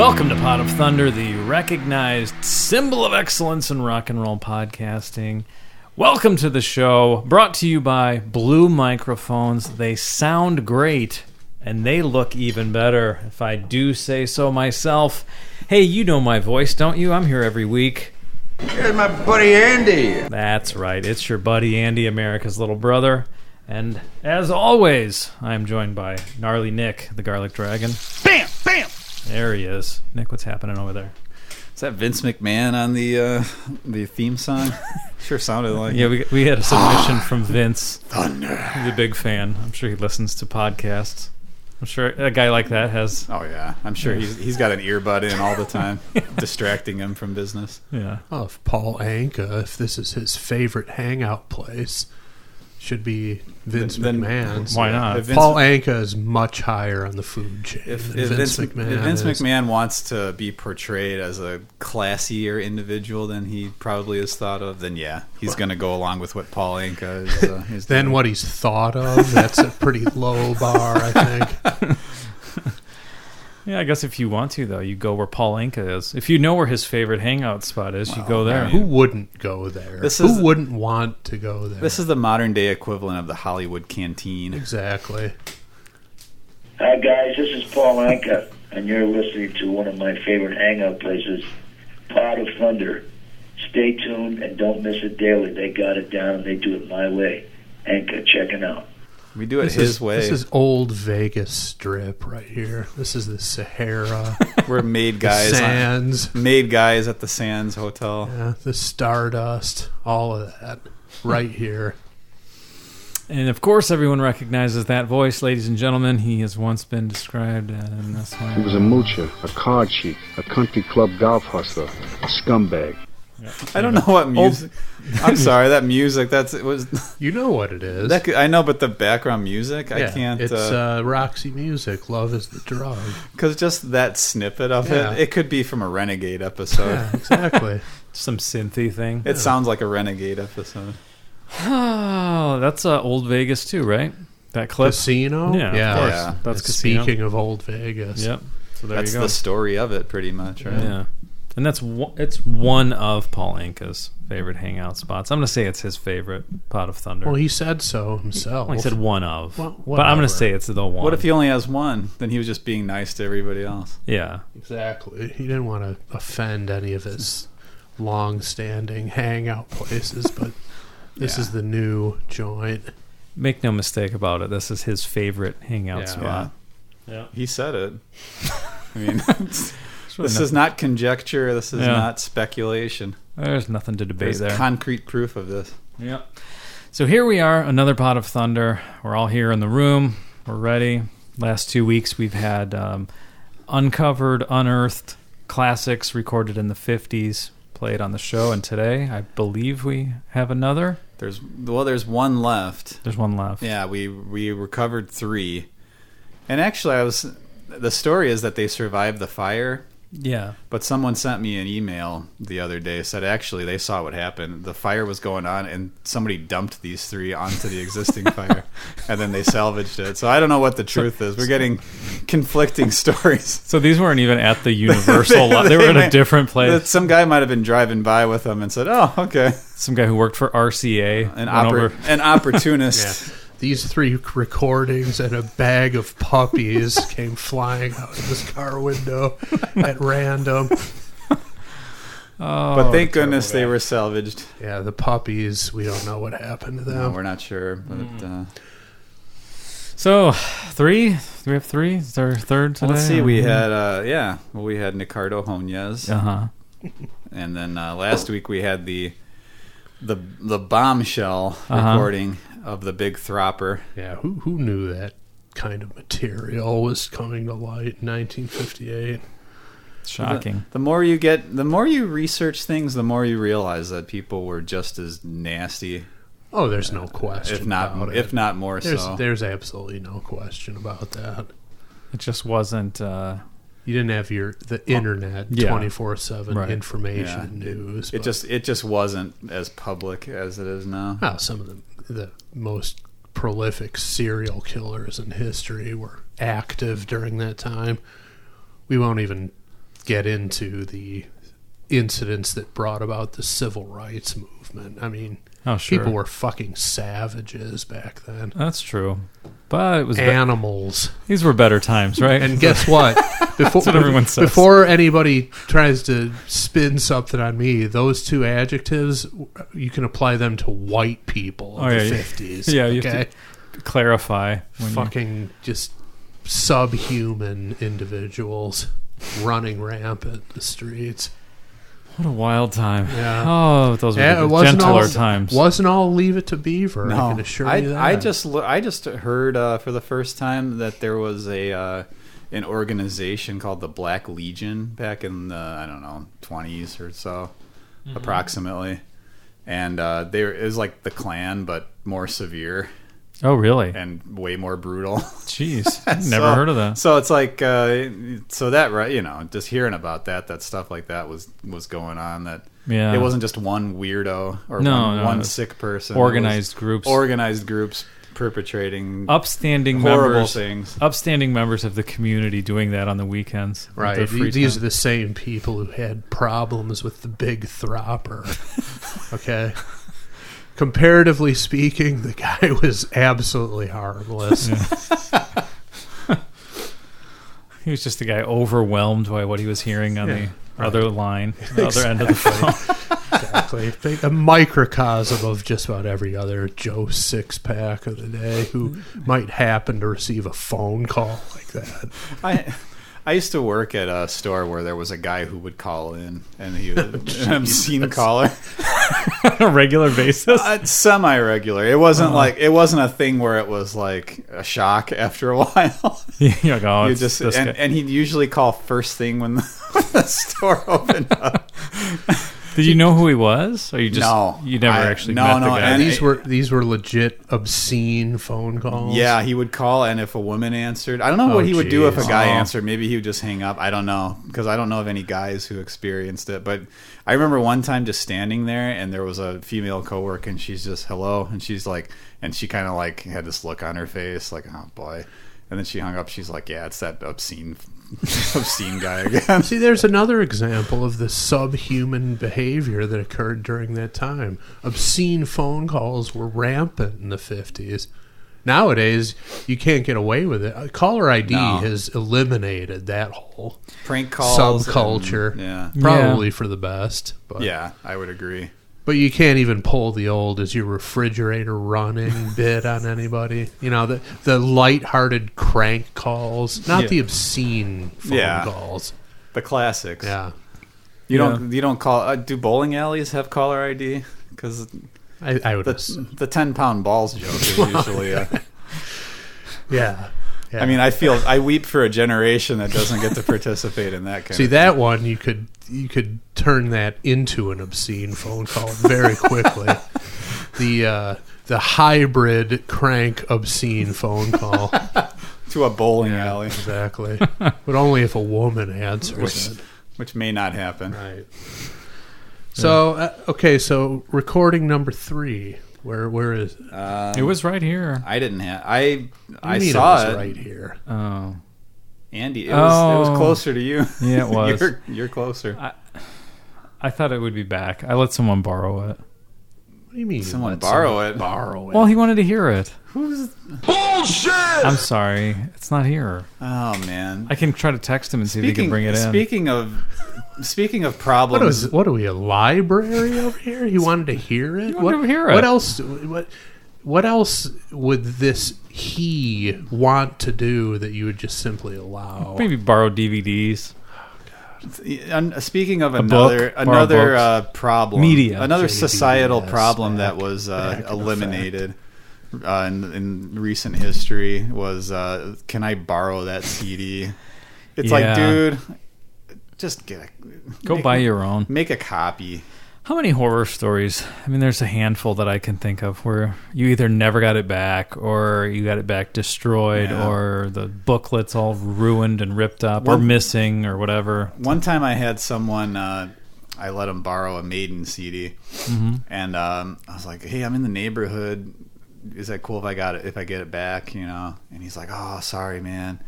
Welcome to Pot of Thunder, the recognized symbol of excellence in rock and roll podcasting. Welcome to the show, brought to you by Blue Microphones. They sound great, and they look even better, if I do say so myself. Hey, you know my voice, don't you? I'm here every week. Here's my buddy Andy. That's right, it's your buddy Andy, America's little brother. And as always, I'm joined by Gnarly Nick, the Garlic Dragon. Bam! Bam! There he is. Nick, what's happening over there? Is that Vince McMahon on the theme song? Sure sounded like. Yeah, we had a submission from Vince. Thunder. He's a big fan. I'm sure he listens to podcasts. I'm sure a guy like that has... Oh, yeah. I'm sure he's got an earbud in all the time, distracting him from business. Yeah. Oh, if Paul Anka, if this is his favorite hangout place, should be Vince McMahon's. Why not? Paul Anka is much higher on the food chain If than Vince McMahon If Vince is. McMahon wants to be portrayed as a classier individual than he probably is thought of, then yeah, he's going to go along with what Paul Anka is Then doing. what he's thought of, that's a pretty low bar, I think. Yeah, I guess if you want to, though, you go where Paul Anka is. If you know where his favorite hangout spot is, you go there. Who wouldn't go there? Who wouldn't want to go there? This is the modern-day equivalent of the Hollywood Canteen. Exactly. Hi guys, this is Paul Anka, and you're listening to one of my favorite hangout places, Pot of Thunder. Stay tuned and don't miss it daily. They got it down and they do it my way. Anka, checking out. We do it his way. This is old Vegas Strip right here. This is the Sahara. We're made guys. Sands. Made guys at the Sands Hotel. Yeah, the Stardust. All of that right here. And, of course, everyone recognizes that voice, ladies and gentlemen. He has once been described in this way. He was a moocher, a card cheat, a country club golf hustler, a scumbag. I don't know what music. I'm sorry, that music. It was. You know what it is. I know, but the background music, I can't. It's Roxy Music. Love is the drug. Because just that snippet of it could be from a Renegade episode. Yeah, exactly. Some synthy thing. It sounds like a Renegade episode. Oh, that's Old Vegas, too, right? That clip? Casino? Yeah, of course. Yeah. That's Casino. Speaking of Old Vegas. Yep. So there That's you go. the story of it, pretty much, right? Yeah. And it's one of Paul Anka's favorite hangout spots. I'm going to say it's his favorite, Pot of Thunder. Well, he said so himself. Well, he said one of. Well, but I'm going whatever. to say it's the one. What if he only has one? Then he was just being nice to everybody else. Yeah. Exactly. He didn't want to offend any of his long-standing hangout places, but this is the new joint. Make no mistake about it. This is his favorite hangout spot. Yeah. He said it. I mean, this is not conjecture. This is not speculation. There's nothing to debate There's there. concrete proof of this. Yep. So here we are, another Pot of Thunder. We're all here in the room. We're ready. Last 2 weeks we've had uncovered, unearthed classics recorded in the 50s played on the show, and today I believe we have another. There's one left. There's one left. Yeah, we recovered 3. And actually the story is that they survived the fire. Yeah. But someone sent me an email the other day, said actually they saw what happened. The fire was going on and somebody dumped these 3 onto the existing fire and then they salvaged it. So I don't know what the truth is. We're getting conflicting stories. So these weren't even at the Universal lot. They were in a different place. Some guy might have been driving by with them and said, "Oh, okay." Some guy who worked for RCA. An opportunist. Yeah. These 3 recordings and a bag of puppies came flying out of this car window at random. Oh, but thank goodness they were salvaged. Yeah, the puppies, we don't know what happened to them. No, we're not sure. But, So, 3? Do we have 3? Is there a third today? let's see. We had, we had Ricardo Honez. Uh-huh. And then last week we had the bombshell recording of the Big Thropper. Yeah, who knew that kind of material was coming to light in 1958? Shocking. The more you research things, the more you realize that people were just as nasty. Oh, there's no question about it. If not more so. There's absolutely no question about that. It just wasn't... You didn't have the internet 24/7 information news. It just wasn't as public as it is now. Well, some of the most prolific serial killers in history were active during that time. We won't even get into the incidents that brought about the civil rights movement. I mean, Oh, sure. people were fucking savages back then. That's true. But it was Animals. these were better times, right? And guess what? That's what everyone says. Before anybody tries to spin something on me, those two adjectives, you can apply them to white people in the 50s. Yeah, you okay? have to clarify. Fucking just subhuman individuals running rampant the streets. What a wild time. Yeah. Oh, those were Yeah, the it wasn't gentler all, times. Wasn't all Leave It to Beaver. No, I can assure you that. I just heard for the first time that there was an organization called the Black Legion back in the, I don't know, 20s or so, approximately, and it was like the Klan but more severe Oh, really? and way more brutal. Jeez. Never heard of that. So it's like, so that, right, you know, just hearing about that stuff like that was going on. That Yeah. it wasn't just one weirdo or No, one it's sick person. organized It was groups. organized groups perpetrating Upstanding horrible members, things. upstanding members of the community doing that on the weekends. with Right. their free These are time. the same people who had problems with the big thropper. Okay. Comparatively speaking, the guy was absolutely harmless. He was just a guy overwhelmed by what he was hearing on the right. other line, the other end of the phone. Exactly. A microcosm of just about every other Joe Six-Pack of the day who might happen to receive a phone call like that. I used to work at a store where there was a guy who would call in, and he was an obscene caller. On a regular basis. Semi-regular. It wasn't like, it wasn't a thing where it was like a shock after a while. You're like, oh, You it's just this guy. and he'd usually call first thing when the store opened up. Did you know who he was? Or you just No. you never I- actually no, met the no, guy? and These were legit obscene phone calls. Yeah, he would call, and if a woman answered, I don't know what he would do if a geez. guy Oh. answered. Maybe he would just hang up. I don't know, because I don't know of any guys who experienced it. But I remember one time just standing there, and there was a female coworker, and she's just hello, and she's like, and she kind of like had this look on her face, like, oh boy. And then she hung up. She's like, yeah, it's that obscene guy again. See, there's another example of the subhuman behavior that occurred during that time. Obscene phone calls were rampant in the 50s. Nowadays, you can't get away with it. Caller ID No. has eliminated that whole Prank calls, subculture. and- yeah, Probably for the best. But, yeah, I would agree. but you can't even pull the old "is your refrigerator running" bit on anybody. You know, the lighthearted crank calls, not Yeah. the obscene phone Yeah. calls. The classics. Yeah. You don't call. Do bowling alleys have caller ID? Because I would the 10-pound balls joke is usually. Yeah. I mean, I weep for a generation that doesn't get to participate in that kind See of that one you could turn that into an obscene phone call very quickly. The hybrid crank obscene phone call. to a bowling alley, Exactly. But only if a woman answers it. which may not happen. Right. So okay, so recording number 3. Where is it? It was right here. I didn't have. I mean saw it was it. right here. Oh. Andy, it was Oh. closer to you. Yeah, it was. You're closer. I thought it would be back. I let someone borrow it. What do you mean? Someone let borrow someone it? Borrow it. Well, he wanted to hear it. Bullshit! I'm sorry. It's not here. Oh man. I can try to text him and see if he can bring it in. Speaking of problems, What are we, a library over here? He wanted to hear it? wanted to hear it. What else what else would this he want to do that you would just simply allow? Maybe borrow DVDs. speaking of book, another problem, Media. another societal JBS, problem back- that was back in eliminated in recent history was can I borrow that CD? It's like, Yeah. dude, just Go buy your own. make a copy. How many horror stories? I mean, there's a handful that I can think of where you either never got it back or you got it back destroyed Yeah. or the booklet's all ruined and ripped up or missing or whatever. One time I had someone, I let him borrow a Maiden CD, and I was like, "Hey, I'm in the neighborhood. Is that cool if I get it back?" You know? And he's like, "Oh, sorry, man."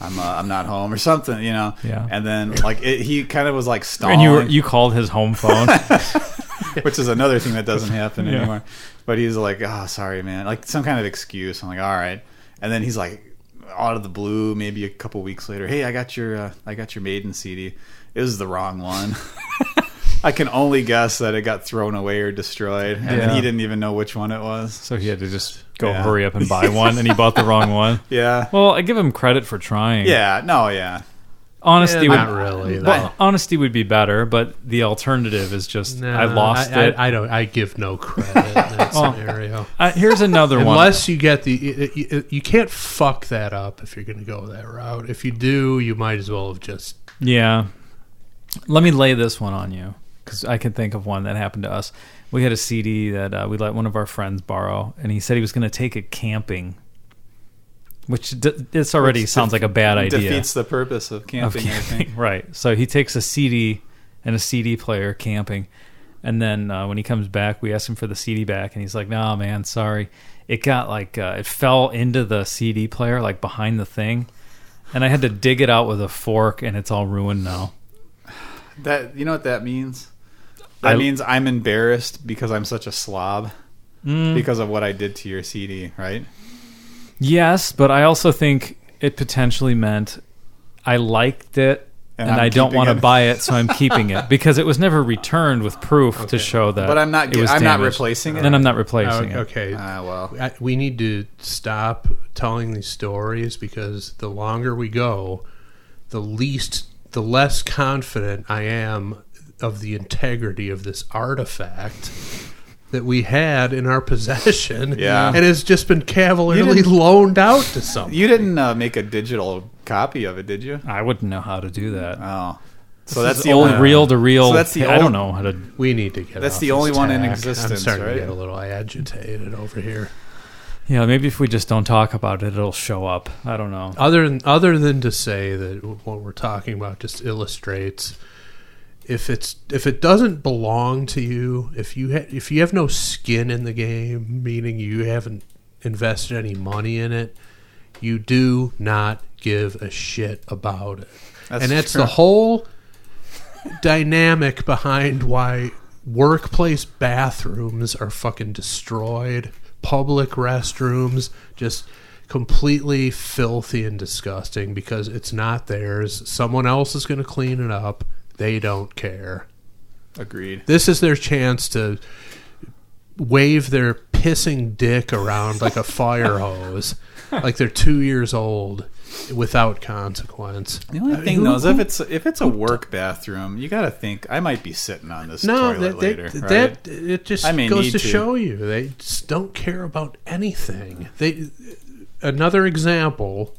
I'm not home or something, Yeah. And then like he kind of was like And stalling, you called his home phone. which is another thing that doesn't happen Yeah. anymore. But he's like, "Oh, sorry, man," like some kind of excuse. I'm like, "All right," and then he's like, out of the blue, maybe a couple weeks later, "Hey, I got your Maiden CD. It was the wrong one." I can only guess that it got thrown away or destroyed, and then he didn't even know which one it was. So he had to just go hurry up and buy one, and he bought the wrong one. Yeah. Well, I give him credit for trying. Yeah. No. Yeah. Honesty Not would really. Well, honesty would be better, but the alternative is just I lost it. I don't. I give no credit in that scenario. Here's another one. Unless you get you can't fuck that up if you're going to go that route. If you do, you might as well have just. Yeah. Let me lay this one on you, because I can think of one that happened to us. We had a CD that we let one of our friends borrow, and he said he was going to take it camping, which this already sounds like a bad idea. Defeats the purpose of camping, I think. Right. So he takes a CD and a CD player camping, and then when he comes back, we ask him for the CD back, and he's like, "No, man, sorry. It got like it fell into the CD player, like behind the thing, and I had to dig it out with a fork, and it's all ruined now." That, you know what that means? That means I'm embarrassed because I'm such a slob because of what I did to your CD, right? Yes, but I also think it potentially meant I liked it and I don't want to buy it, so I'm keeping it because it was never returned with proof to show that. But I'm not. It was I'm not damaged. replacing it. Then I'm not replacing it. Okay. Well, We need to stop telling these stories because the longer we go, the less confident I am of the integrity of this artifact that we had in our possession. Yeah. And it's just been cavalierly loaned out to someone. you didn't make a digital copy of it, did you? I wouldn't know how to do that. Oh, so that's the old only reel to reel. So that's the I don't old- know how to. We need to get That's off the this only one in tack. existence, I'm starting right? to get a little agitated over here. Yeah, maybe if we just don't talk about it, it'll show up. I don't know. Other than to say that what we're talking about just illustrates if it doesn't belong to you, if you have no skin in the game, meaning you haven't invested any money in it, you do not give a shit about it. That's true. the whole dynamic behind why workplace bathrooms are fucking destroyed, public restrooms just completely filthy and disgusting because it's not theirs. Someone else is going to clean it up. They don't care. Agreed. This is their chance to wave their pissing dick around like a fire hose, like they're 2 years old, without consequence. The only thing though is if it's a work bathroom, you got to think I might be sitting on this toilet later. Right? It just I may goes need to to. show you they just don't care about anything. Another example.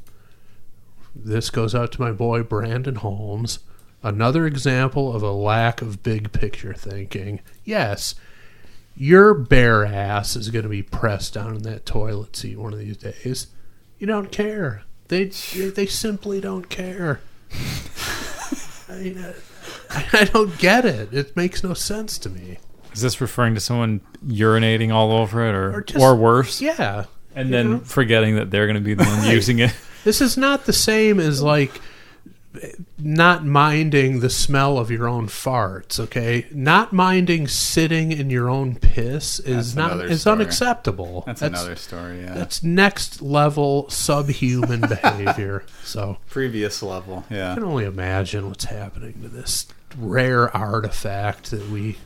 This goes out to my boy Brandon Holmes. Another example of a lack of big picture thinking. Yes, your bare ass is going to be pressed down in that toilet seat one of these days. You don't care. They simply don't care. I don't get it. It makes no sense to me. Is this referring to someone urinating all over it, or just- worse? Yeah. And then forgetting that they're going to be the one using it. This is not the same as like not minding the smell of your own farts, okay? Not minding sitting in your own piss is unacceptable. That's another story, yeah. That's next level subhuman behavior. So Previous level, yeah. I can only imagine what's happening to this rare artifact that we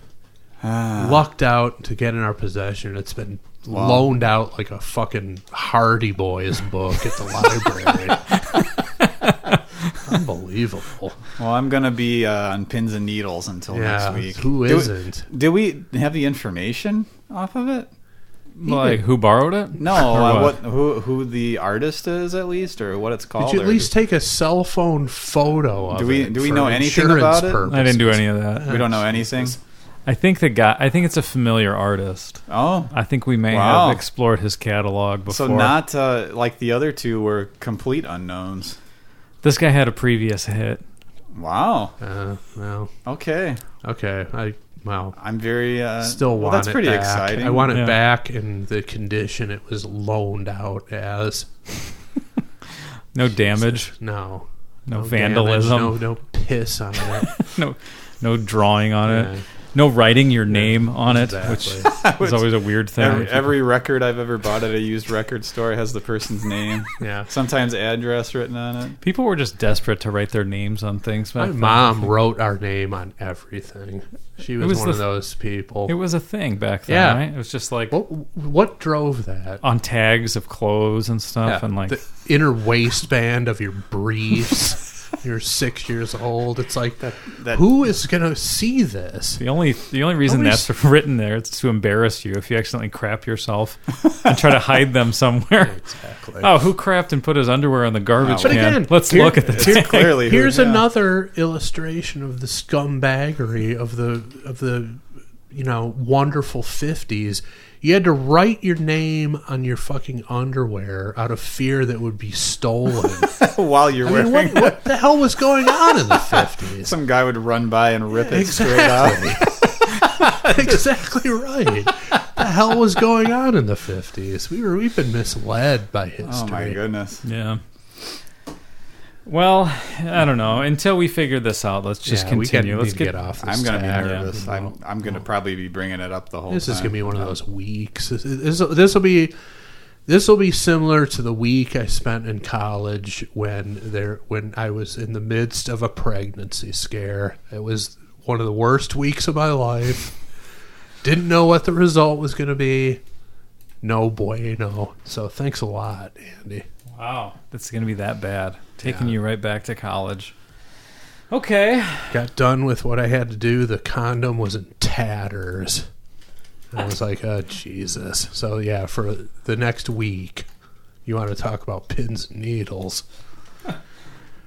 lucked out to get in our possession. It's been loaned out like a fucking Hardy Boys book at the library. Unbelievable. Well, I'm going to be on pins and needles until next week. Who isn't? Did we have the information off of it? Like who borrowed it? No, who the artist is at least, or what it's called? Did you at least take a cell phone photo of it? Do we for know anything insurance about it? purposes? I didn't do any of that. We don't know anything. I think it's a familiar artist. Oh, I think we may Wow. have explored his catalog before. so not like the other two were complete unknowns. This guy had a previous hit. Wow. Well, Okay. okay. I'm very Still want that's it pretty back. exciting. I want it Yeah. back in the condition it was loaned out as. No damage. No vandalism. Damage, no piss on it. No drawing on Yeah. it. No writing your name on it, Exactly. which is always a weird thing. Every record I've ever bought at a used record store has the person's name. Yeah. Sometimes address written on it. People were just desperate to write their names on things. My mom wrote our name on everything. She was one of those people. It was a thing back then, Yeah. right? It was just like What drove that? on tags of clothes and stuff, and like the inner waistband of your briefs. You're 6 years old. It's like that who is gonna see this? the only reason Nobody's- that's written there is to embarrass you if you accidentally crap yourself and try to hide them somewhere. Exactly. Oh, who crapped and put his underwear in the garbage But can? again, Let's look at the tag. Clearly, Here's yeah. another illustration of the scumbaggery of the wonderful 50s. You had to write your name on your fucking underwear out of fear that it would be stolen. while you're I mean, wearing what the hell was going on in the 50s? Some guy would run by and rip it straight out. Exactly right. The hell was going on in the 50s? We've been misled by history. Oh my goodness. Yeah. Well, I don't know. Until we figure this out, let's just continue. Let's get off this I'm going to be tack. nervous. I'm going to probably be bringing it up the whole This time. is going to be one of those weeks. This will be similar to the week I spent in college when I was in the midst of a pregnancy scare. It was one of the worst weeks of my life. Didn't know what the result was going to be. No bueno. So thanks a lot, Andy. Wow, that's going to be that bad. Taking you right back to college. Okay. Got done with what I had to do. The condom was in tatters. And I was like, oh, Jesus. So, yeah, for the next week, you want to talk about pins and needles.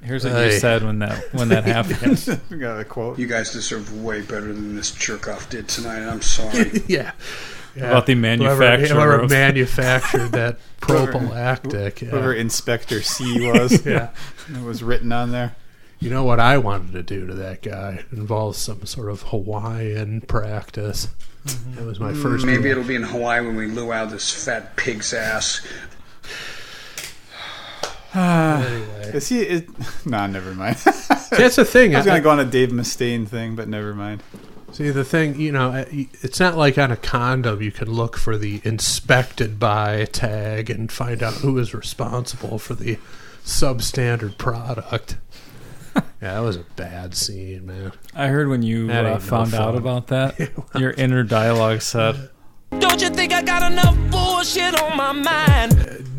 Here's what you said when that happened. We got a quote. You guys deserve way better than this jerk-off did tonight. I'm sorry. Yeah. About the manufacturer. Whoever manufactured that prophylactic. Whoever Yeah. Inspector C was. Yeah. It was written on there. You know what I wanted to do to that guy? It involves some sort of Hawaiian practice. That was my first. Maybe it'll be in Hawaii when we luau this fat pig's ass. Anyway. Is he? Nah, never mind. That's the thing. I was going to go on a Dave Mustaine thing, but never mind. See, the thing, it's not like on a condom you can look for the inspected by tag and find out who is responsible for the substandard product. Yeah, that was a bad scene, man. I heard when you That ain't no found out fun. about that, your inner dialogue said, Don't you think I got enough bullshit on my mind?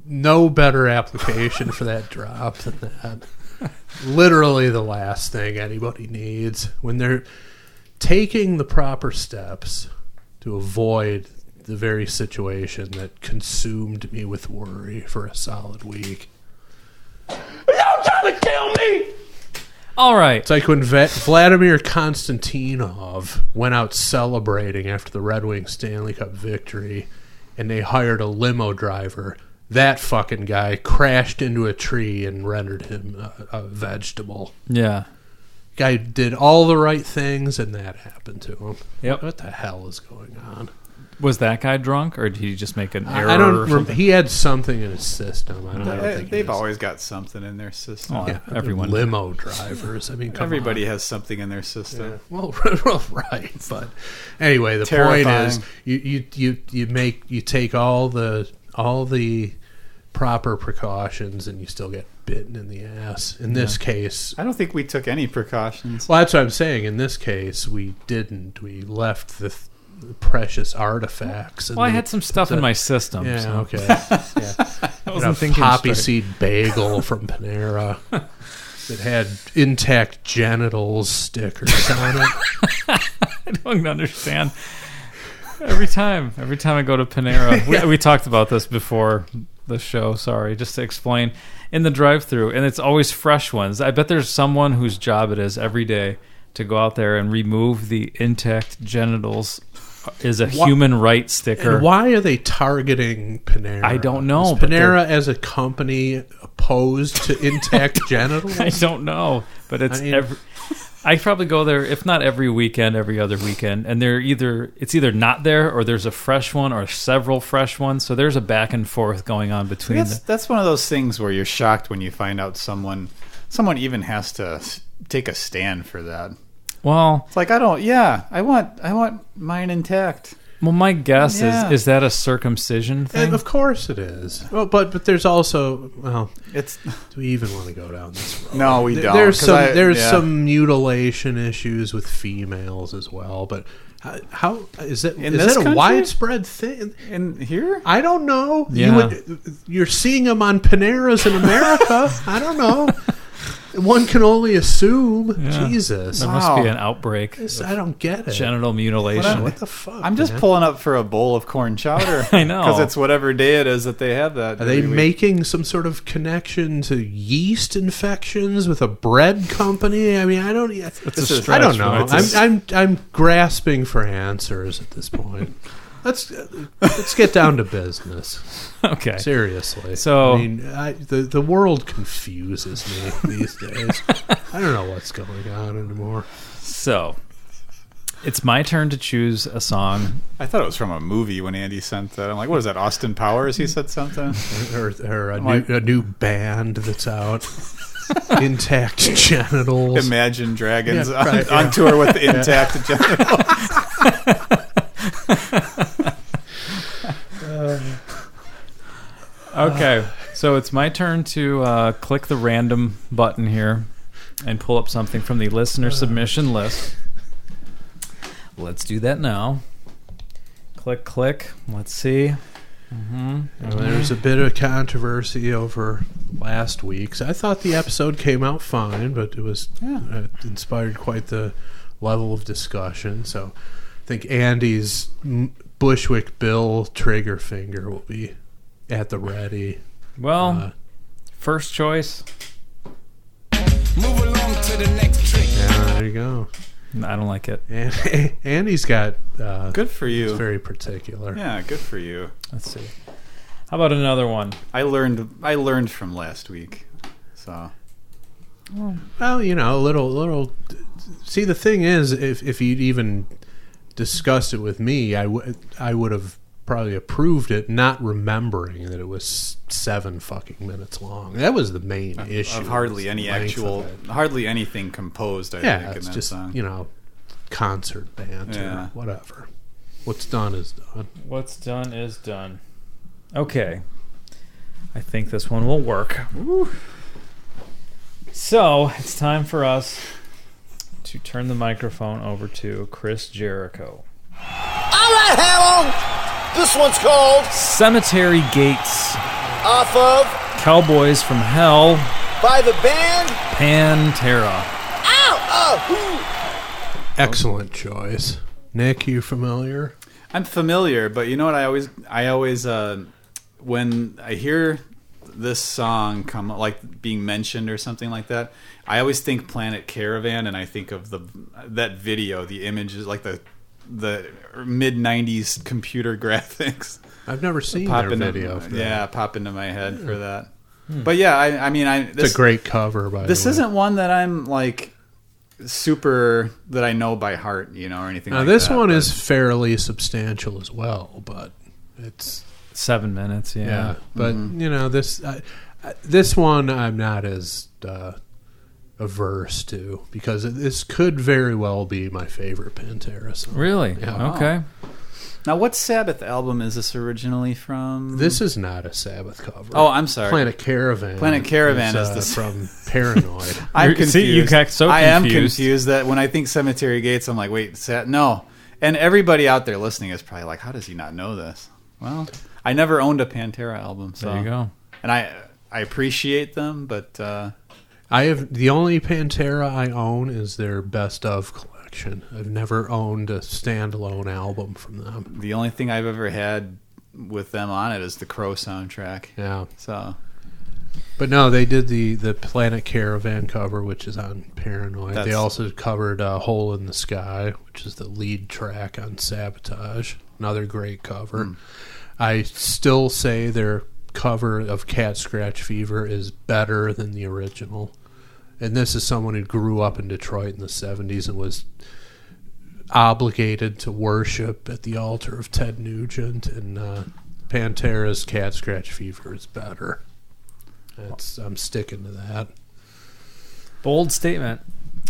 No better application for that drop than that. Literally the last thing anybody needs when they're taking the proper steps to avoid the very situation that consumed me with worry for a solid week. Y'all trying to kill me? all right. It's like when Vladimir Konstantinov went out celebrating after the Red Wings Stanley Cup victory, and they hired a limo driver. That fucking guy crashed into a tree and rendered him a vegetable. Yeah. Guy did all the right things, and that happened to him. Yep. What the hell is going on? Was that guy drunk, or did he just make an error? I or don't. something? He had something in his system. I don't think They've it was- always got something in their system. Oh, Yeah, everyone. limo drivers. I mean, come Everybody on. has something in their system. Yeah. Well, right, but anyway, the Terrifying. point is, you take all the proper precautions, and you still get bitten in the ass. In this case, I don't think we took any precautions. well, that's what I'm saying. In this case, we didn't. We left the precious artifacts. and Well, I the- had some stuff in my system. Yeah, so okay. Yeah. I wasn't a thinking poppy straight. seed bagel from Panera that had intact genitals stickers on it. I don't understand. Every time I go to Panera, we talked about this before the show. Sorry, just to explain, in the drive-thru, and it's always fresh ones. I bet there's someone whose job it is every day to go out there and remove the intact genitals. Is a human rights sticker. And why are they targeting Panera? I don't know, Is but Panera as a company opposed to intact genitals? I don't know, but it's I mean- I probably go there, if not every weekend, every other weekend, and it's either not there or there's a fresh one or several fresh ones. So there's a back and forth going on between. That's one of those things where you're shocked when you find out someone even has to take a stand for that. Well, it's like I want mine intact. Well, my guess is that a circumcision thing? And of course it is. Well, but there's also do we even want to go down this road? No, we don't. There's some mutilation issues with females as well. But how is that? Is that a widespread thing in here? I don't know. Yeah. You're seeing them on Paneras in America. I don't know. One can only assume. Yeah. Jesus. There must be an outbreak. I don't get it. Genital mutilation. What the fuck? I'm just pulling up for a bowl of corn chowder. I know. Because it's whatever day it is that they have that. Are they making some sort of connection to yeast infections with a bread company? I mean, I don't know. I'm grasping for answers at this point. Let's get down to business. Okay. Seriously. So I mean, the world confuses me these days. I don't know what's going on anymore. So it's my turn to choose a song. I thought it was from a movie when Andy sent that. I'm like, what is that, Austin Powers? He said something. or a new band that's out. Intact genitals. Imagine Dragons on tour with intact genitals. Okay, so it's my turn to click the random button here and pull up something from the listener submission list. Let's do that now. Click. Let's see. There's a bit of controversy over last week's. I thought the episode came out fine, but it was inspired quite the level of discussion. So I think Andy's Bushwick Bill trigger finger will be at the ready. Well, first choice. Move along to the next trick. Yeah, there you go. I don't like it. Andy's got... good for you. It's very particular. Yeah, good for you. Let's see. How about another one? I learned from last week. So... Well, you know, a little... See, the thing is, if you'd even discussed it with me, I would have probably approved it, not remembering that it was 7 fucking minutes long. That was the main issue. Of hardly anything composed, I think, in that song. You know, concert banter, whatever. What's done is done. What's done is done. Okay. I think this one will work. Woo. So, it's time for us to turn the microphone over to Chris Jericho. All right, Hamill. This one's called Cemetery Gates. Off of Cowboys from Hell by the band Pantera. Ow! Excellent choice. Nick, you familiar? I'm familiar, but you know what? I always when I hear this song come like being mentioned or something like that, I always think Planet Caravan, and I think of that video, the images, like the mid-90s computer graphics. I've never seen their video. Pop into my head for that. But yeah, I mean, it's a great cover. By this the way. Isn't one that I'm like super that I know by heart, you know, or anything. Now, this one is fairly substantial as well, but it's 7 minutes. Yeah, but you know, this one I'm not as averse to, because this could very well be my favorite Pantera song. Really? Yeah. Okay. Now, what Sabbath album is this originally from? This is not a Sabbath cover. Oh, I'm sorry. Planet Caravan. Planet Caravan is from Paranoid. I'm confused. See, you got so confused. I am confused that when I think Cemetery Gates, I'm like, wait, no. And everybody out there listening is probably like, how does he not know this? Well, I never owned a Pantera album. So. There you go. And I appreciate them, but... I have the only Pantera I own is their best of collection. I've never owned a standalone album from them. The only thing I've ever had with them on it is the Crow soundtrack. Yeah. So, but no, they did the Planet Caravan cover, which is on Paranoid. They also covered Hole in the Sky, which is the lead track on Sabotage. Another great cover. I still say their cover of Cat Scratch Fever is better than the original. and this is someone who grew up in Detroit in the 70s and was obligated to worship at the altar of Ted Nugent, and Pantera's Cat Scratch Fever is better. I'm sticking to that. Bold statement.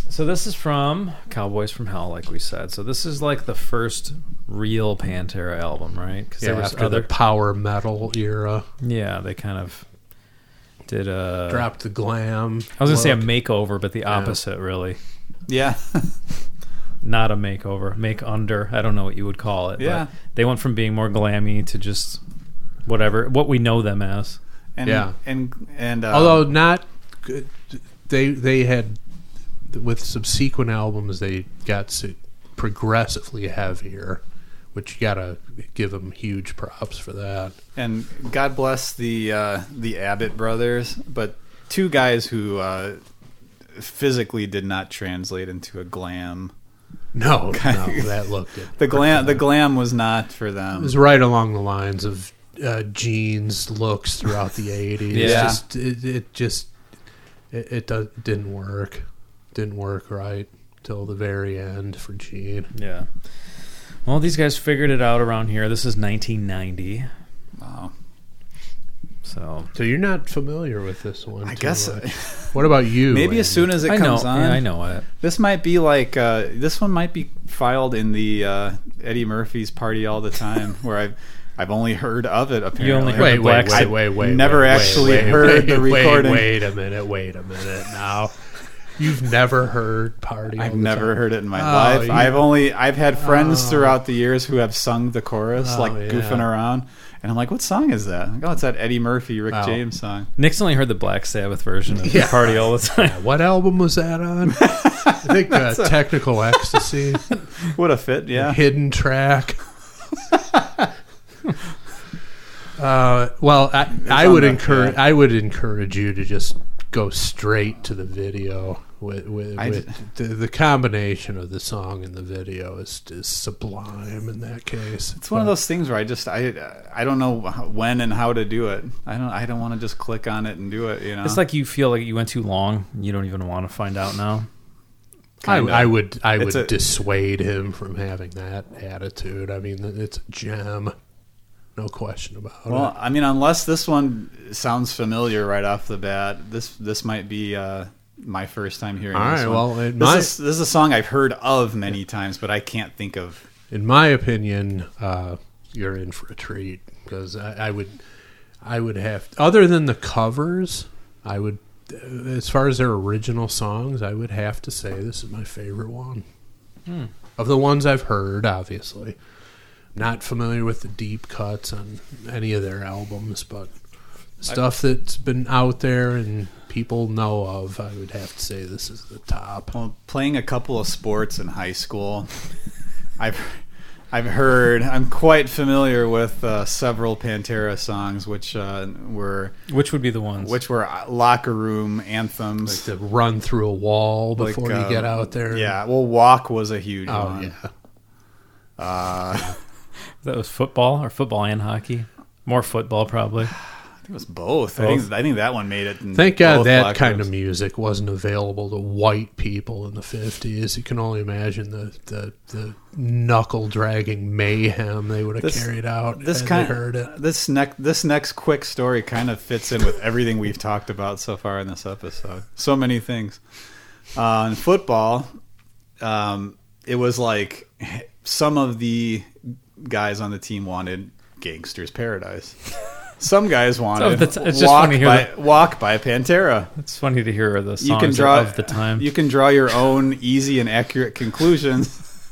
So this is from Cowboys from Hell, like we said. So this is like the first real Pantera album, right? Because there was after the power metal era. Yeah, they kind of did a... dropped the glam. I was going to say a makeover, but the opposite, really. Yeah. Not a makeover. Make under. I don't know what you would call it. Yeah. But they went from being more glammy to just whatever, what we know them as. And, yeah. And although not... They had... with subsequent albums, they got progressively heavier, which you gotta give them huge props for that. And God bless the Abbott brothers, but two guys who physically did not translate into a glam. No, that looked it. The glam was not for them. It was right along the lines of jeans looks throughout the 80s. Yeah. It didn't work. Didn't work right till the very end for Gene. Yeah. Well, these guys figured it out around here. This is 1990. Wow. So you're not familiar with this one. I guess. What about you? Maybe as soon as it comes on. Yeah, I know it. This might be like this one might be filed in the Eddie Murphy's Party All the Time, where I've only heard of it. Apparently, You only heard the Black Sabbath. Wait. Never actually heard the recording. Wait a minute now. You've never heard Party All the Time? I've never heard it in my life. I've had friends throughout the years who have sung the chorus, goofing around. And I'm like, what song is that? Like, it's that Eddie Murphy, Rick James song. Nick's only heard the Black Sabbath version of the Party All the Time. Yeah, what album was that on? I think Technical Ecstasy. Would have fit, yeah. Hidden Track. Well, I would encourage you to just go straight to the video. With the combination of the song and the video is sublime in that case. It's one of those things where I don't know when and how to do it. I don't want to just click on it and do it. You know, it's like you feel like you went too long. You don't even want to find out now. I would dissuade him from having that attitude. I mean, it's a gem, no question about it. Well, I mean, unless this one sounds familiar right off the bat, this might be my first time hearing this one. Well, this is a song I've heard of many times, but I can't think of. In my opinion, you're in for a treat, because I would have, other than the covers, I would, as far as their original songs, I would have to say this is my favorite one. Of the ones I've heard, obviously. Not familiar with the deep cuts on any of their albums, but stuff that's been out there and people know of, I would have to say this is the top. Well, playing a couple of sports in high school, I'm quite familiar with several Pantera songs, which would be the ones? Which were locker room anthems, like to run through a wall before you get out there. Yeah, well, Walk was a huge one. Yeah. That was football, or football and hockey. More football, probably. I think it was both. I think that one made it. Thank God that kind of music wasn't available to white people in the 50s. You can only imagine the knuckle dragging mayhem they would have carried out. They heard it. This next quick story kind of fits in with everything we've talked about so far in this episode. So many things. In football, it was like some of the guys on the team wanted Gangster's Paradise. Some guys wanted Walk by Pantera. It's funny to hear the songs of the time. You can draw your own easy and accurate conclusions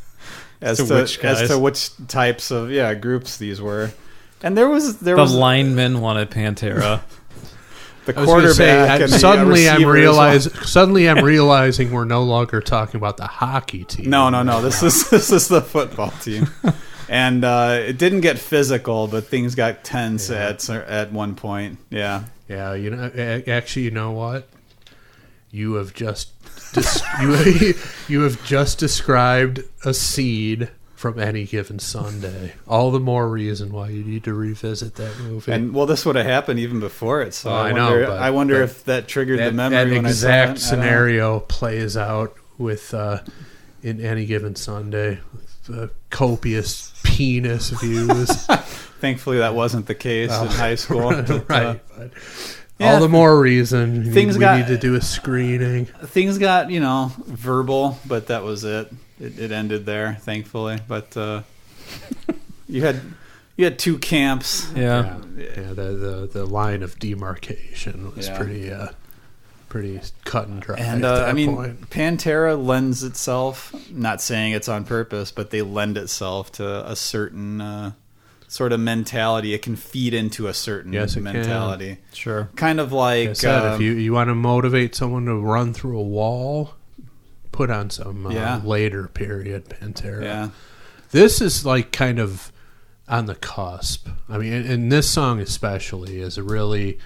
as to which types of groups these were. And there was the linemen wanted Pantera. The quarterback. Suddenly I'm realizing we're no longer talking about the hockey team. No. This is the football team. And it didn't get physical, but things got tense at one point. Yeah. Yeah. Actually, you know what? You have just you have just described a seed from Any Given Sunday. All the more reason why you need to revisit that movie. And well, this would have happened even before it. So I wonder if that triggered the memory. That when exact I saw it. scenario plays out with in Any Given Sunday. Copious penis views. Thankfully, that wasn't the case in high school. Right. But all the more reason we need to do a screening. Things got, verbal, but that was it. It ended there, thankfully. But you had two camps. Yeah. The line of demarcation was pretty cut and dry. And at that point. Pantera lends itself, not saying it's on purpose, but they lend itself to a certain sort of mentality. It can feed into a certain mentality. Can. Sure. Kind of like... Like I said, if you want to motivate someone to run through a wall, put on some later period Pantera. Yeah. This is like kind of on the cusp. I mean, and this song especially is a really...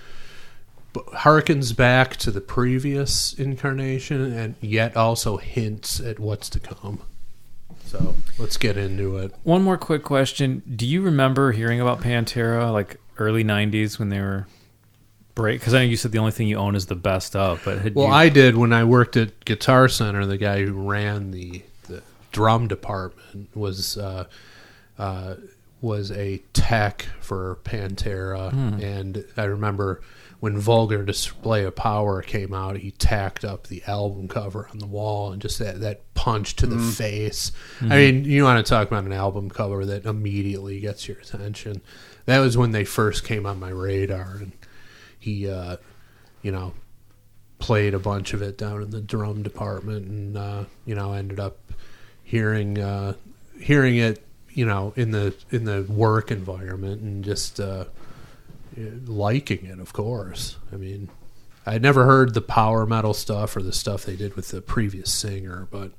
harkens back to the previous incarnation and yet also hints at what's to come. So let's get into it. One more quick question. Do you remember hearing about Pantera like early 90s when they were break? Because I know you said the only thing you own is the best of. But I did when I worked at Guitar Center. The guy who ran the drum department was a tech for Pantera. And I remember... when Vulgar Display of Power came out, he tacked up the album cover on the wall and just that punch to the face. I mean, you want to talk about an album cover that immediately gets your attention. That was when they first came on my radar, and he, played a bunch of it down in the drum department, and ended up hearing it, in the work environment, and just. Liking it, of course. I mean, I'd never heard the power metal stuff or the stuff they did with the previous singer, but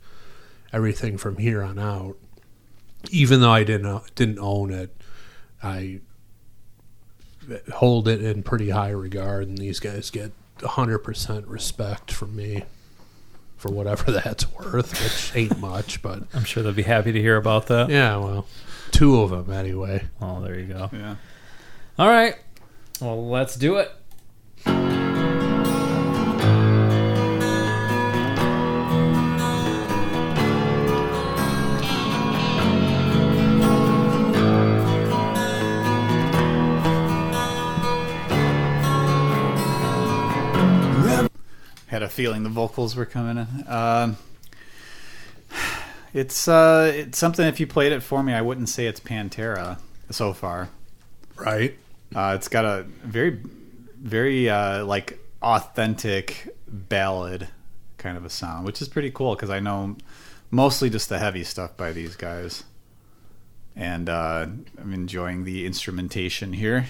everything from here on out, even though I didn't own it, I hold it in pretty high regard, and these guys get 100% respect from me for whatever that's worth, which ain't much, but I'm sure they'll be happy to hear about that. Yeah, well, two of them anyway. Oh, there you go. Yeah. All right. Well, let's do it. Had a feeling the vocals were coming in. It's something, if you played it for me, I wouldn't say it's Pantera so far. Right. It's got a very, very like authentic ballad kind of a sound, which is pretty cool because I know mostly just the heavy stuff by these guys, and I'm enjoying the instrumentation here.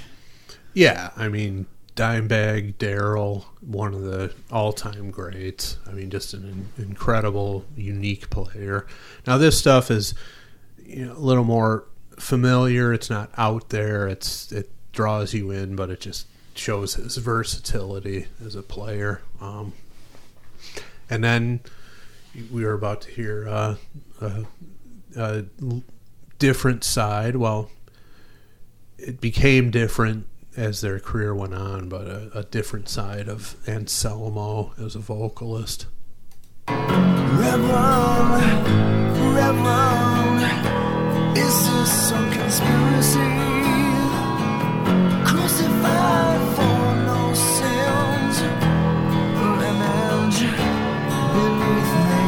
Yeah, I mean, Dimebag Darrell, one of the all-time greats. I mean, just an incredible, unique player. Now, this stuff is a little more familiar. It's not out there. It draws you in, but it just shows his versatility as a player. And then we were about to hear a different side. Well, it became different as their career went on, but a different side of Anselmo as a vocalist. Reverend, is this some conspiracy? Crucified for no sins, an image beneath me,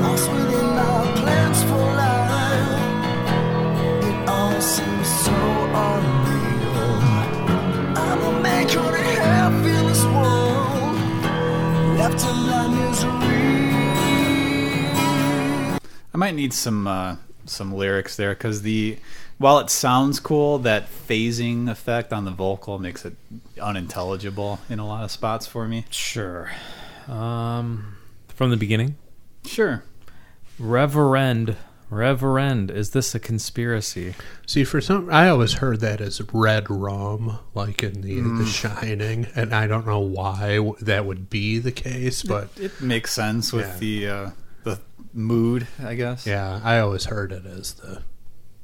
lost within my plans for life. It all seems so unreal. I'm a man caught in half in this world, left to my misery. I might need some lyrics there because while it sounds cool, that phasing effect on the vocal makes it unintelligible in a lot of spots for me. Sure. From the beginning? Sure. Reverend, is this a conspiracy? See, I always heard that as red rum, like in the Shining, and I don't know why that would be the case, but it makes sense with the mood, I guess. Yeah, I always heard it as the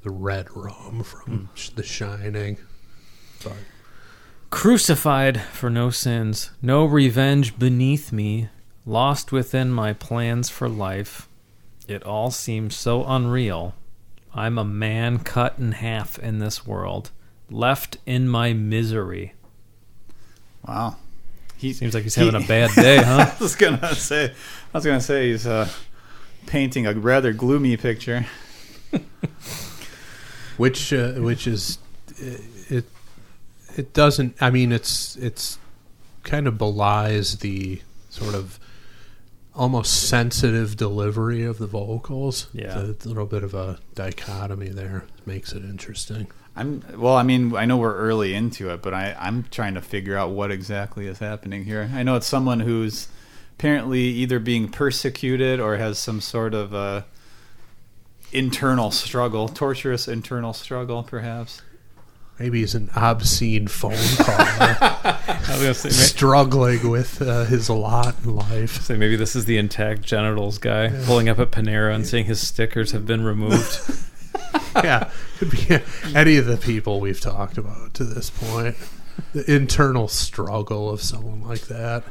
red rum from The Shining. But Crucified for no sins, no revenge beneath me, lost within my plans for life. It all seems so unreal. I'm a man cut in half in this world, left in my misery. Wow. Seems like he's having a bad day, huh? I was gonna say he's painting a rather gloomy picture. which is it doesn't. I mean, it's kind of belies the sort of almost sensitive delivery of the vocals. Yeah, it's a little bit of a dichotomy there. Makes it interesting. I know we're early into it, but I'm trying to figure out what exactly is happening here. I know it's someone who's apparently either being persecuted or has some sort of internal struggle, torturous internal struggle, perhaps. Maybe he's an obscene phone caller, I was gonna say, struggling with his lot in life. say maybe this is the intact genitals guy pulling up at Pantera and saying his stickers have been removed. Yeah, could be any of the people we've talked about to this point. The internal struggle of someone like that.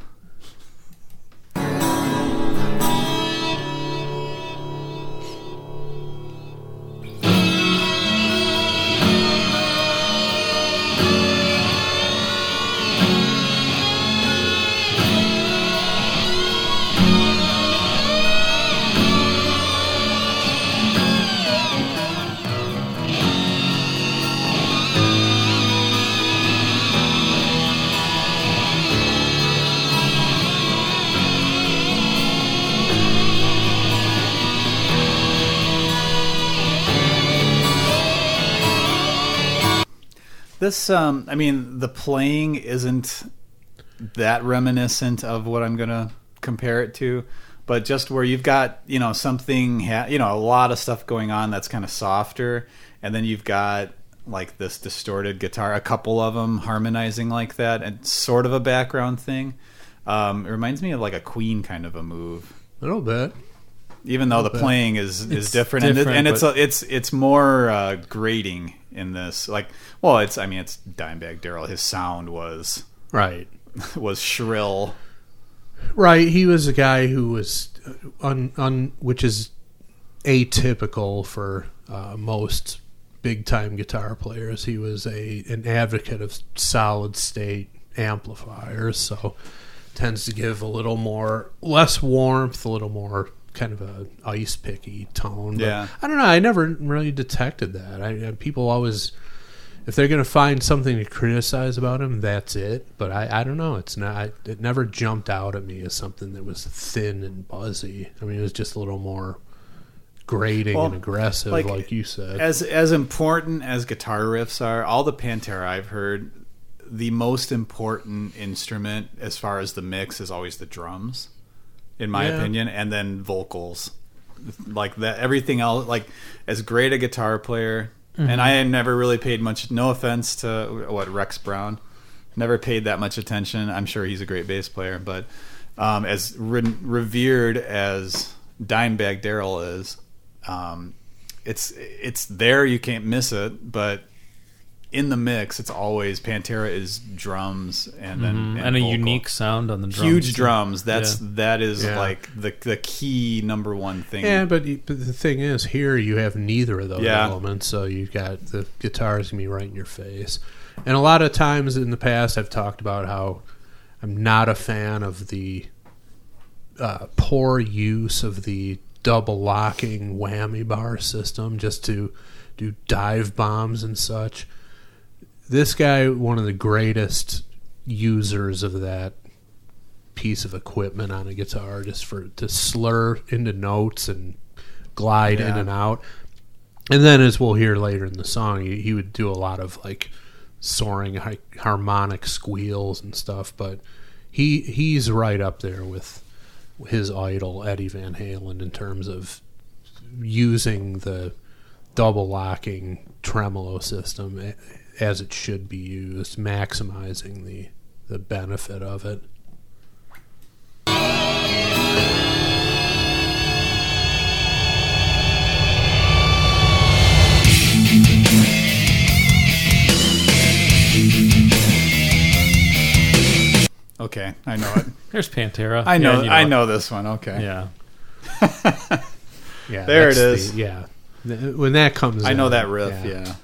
This, the playing isn't that reminiscent of what I'm going to compare it to, but just where you've got, something, a lot of stuff going on that's kind of softer, and then you've got like this distorted guitar, a couple of them harmonizing like that, and sort of a background thing. It reminds me of like a Queen kind of a move. A little bit. Even though the playing is different, and it's more grating in this. Like, well, it's Dimebag Darrell. His sound was shrill. Right, he was a guy who was which is atypical for most big time guitar players. He was an advocate of solid state amplifiers, so tends to give a little more less warmth, a little more kind of a ice picky tone. But yeah, I don't know. I never really detected that. People always, if they're going to find something to criticize about him, that's it. But I don't know. It's not. It never jumped out at me as something that was thin and buzzy. I mean, it was just a little more grating and aggressive, like you said. As important as guitar riffs are, all the Pantera I've heard, the most important instrument as far as the mix is always the drums, in my opinion, and then vocals. Like that, everything else, like as great a guitar player, and I never really paid much, no offense to Rex Brown, never paid that much attention. I'm sure he's a great bass player, but as revered as Dimebag Darrell is, it's there, you can't miss it, but in the mix, it's always Pantera is drums and then and a vocal. unique sound on the drums. Huge drums. That is like the key number one thing. Yeah, but the thing is, here you have neither of those elements, so you've got the guitar's gonna be right in your face. And a lot of times in the past, I've talked about how I'm not a fan of the poor use of the double locking whammy bar system just to do dive bombs and such. This guy, one of the greatest users of that piece of equipment on a guitar, just to slur into notes and glide in and out. And then, as we'll hear later in the song, he would do a lot of like soaring harmonic squeals and stuff. But he's right up there with his idol Eddie Van Halen in terms of using the double locking tremolo system as it should be used, maximizing the benefit of it. Okay, I know it. There's Pantera. I know. Yeah, you I know this one. Okay. Yeah. Yeah, There it that's is. When that comes I know in, that riff. Yeah.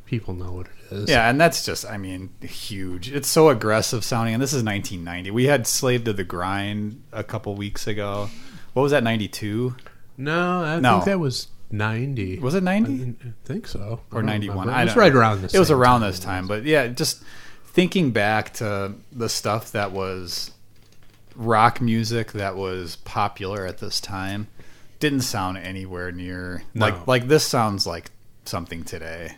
People know what it is. Yeah, and that's just, I mean, huge. It's so aggressive sounding, and this is 1990. We had Slave to the Grind a couple weeks ago. What was that, 92? No, I think that was 90. Was it 90? I think so. Or 91? It was right around this. It was around this time, but yeah, just thinking back to the stuff that was rock music that was popular at this time didn't sound anywhere near like this sounds like something today.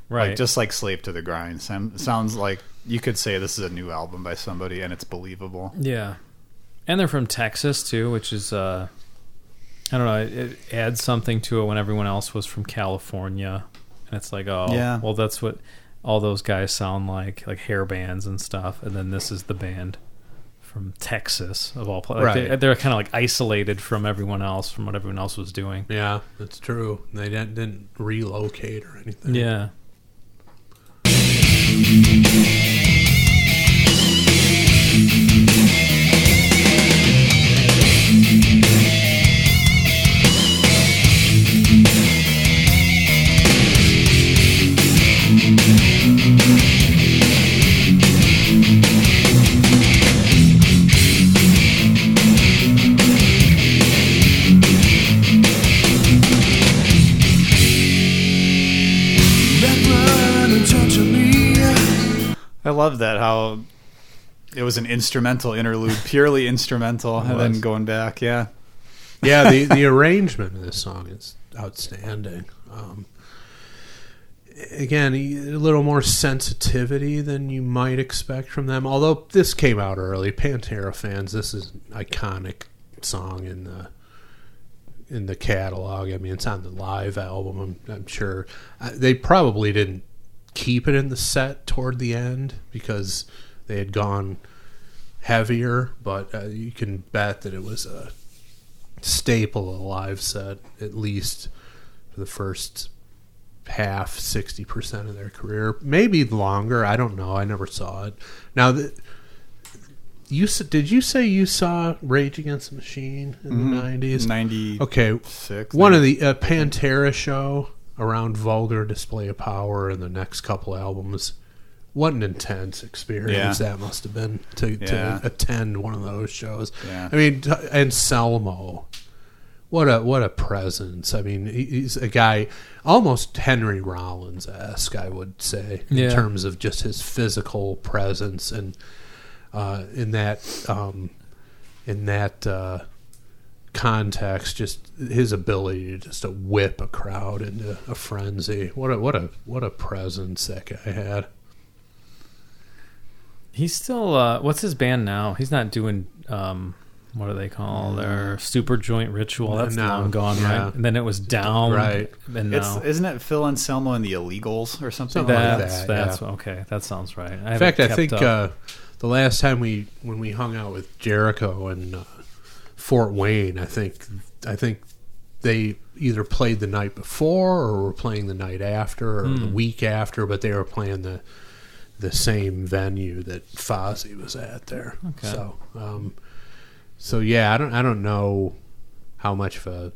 Right. Like, just like Slave to the Grind. Sounds like you could say this is a new album by somebody and it's believable. Yeah. And they're from Texas, too, which is, I don't know, it adds something to it when everyone else was from California. And it's like, oh, yeah. Well, that's what all those guys sound like hair bands and stuff. And then this is the band from Texas, of all places. Right. They're kind of like isolated from everyone else, from what everyone else was doing. Yeah, that's true. They didn't relocate or anything. Yeah. I love that, how it was an instrumental interlude, purely instrumental, and then going back, yeah. Yeah, the arrangement of this song is outstanding. Again, a little more sensitivity than you might expect from them. Although this came out early, Pantera fans, this is an iconic song in the catalog. I mean, it's on the live album. I'm sure they probably didn't keep it in the set toward the end because they had gone heavier, but you can bet that it was a staple of the live set, at least for the first half, 60% of their career, maybe longer. I don't know. I never saw it. Now, did you say you saw Rage Against the Machine in the 90s? 96. Okay, one of the Pantera show around Vulgar Display of Power and the next couple albums. What an intense experience that must have been to attend one of those shows. Yeah. I mean, Anselmo, what a presence. I mean, he's a guy almost Henry Rollins-esque, I would say, in terms of just his physical presence and in that context, just his ability to whip a crowd into a frenzy. What a presence that guy had. He's still what's his band now? He's not doing what do they call their Super Joint Ritual? That's long gone, right? And then it was Down, right? And now, isn't it Phil Anselmo and the Illegals or something? That's okay. That sounds right. In fact, I think the last time when we hung out with Jericho in Fort Wayne, I think they either played the night before or were playing the night after or the week after, but they were playing the same venue that Fozzy was at there. Okay. So yeah, I don't know how much of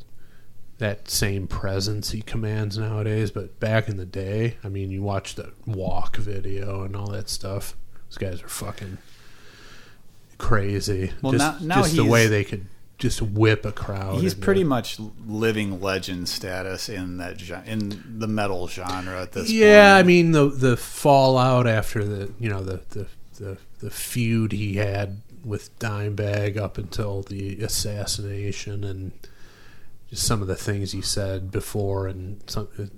that same presence he commands nowadays, but back in the day, I mean, you watch the Walk video and all that stuff. Those guys are fucking crazy. Well, just the way they could just whip a crowd. He's pretty much living legend status in the metal genre at this point. Yeah, I mean the fallout after the feud he had with Dimebag up until the assassination, and just some of the things he said before and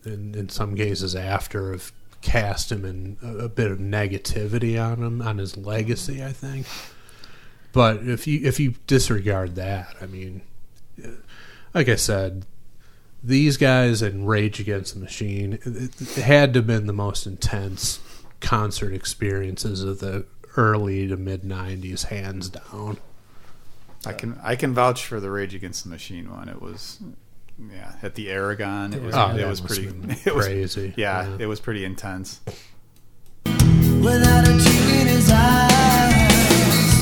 in some cases after have cast him in a bit of negativity on his legacy, I think. But if you disregard that, I mean, like I said, these guys and Rage Against the Machine, it had to have been the most intense concert experiences of the early to mid 90s, hands down. I can vouch for the Rage Against the Machine one. It was at the Aragon. It was pretty crazy. It was pretty intense. Without a tear in his eyes,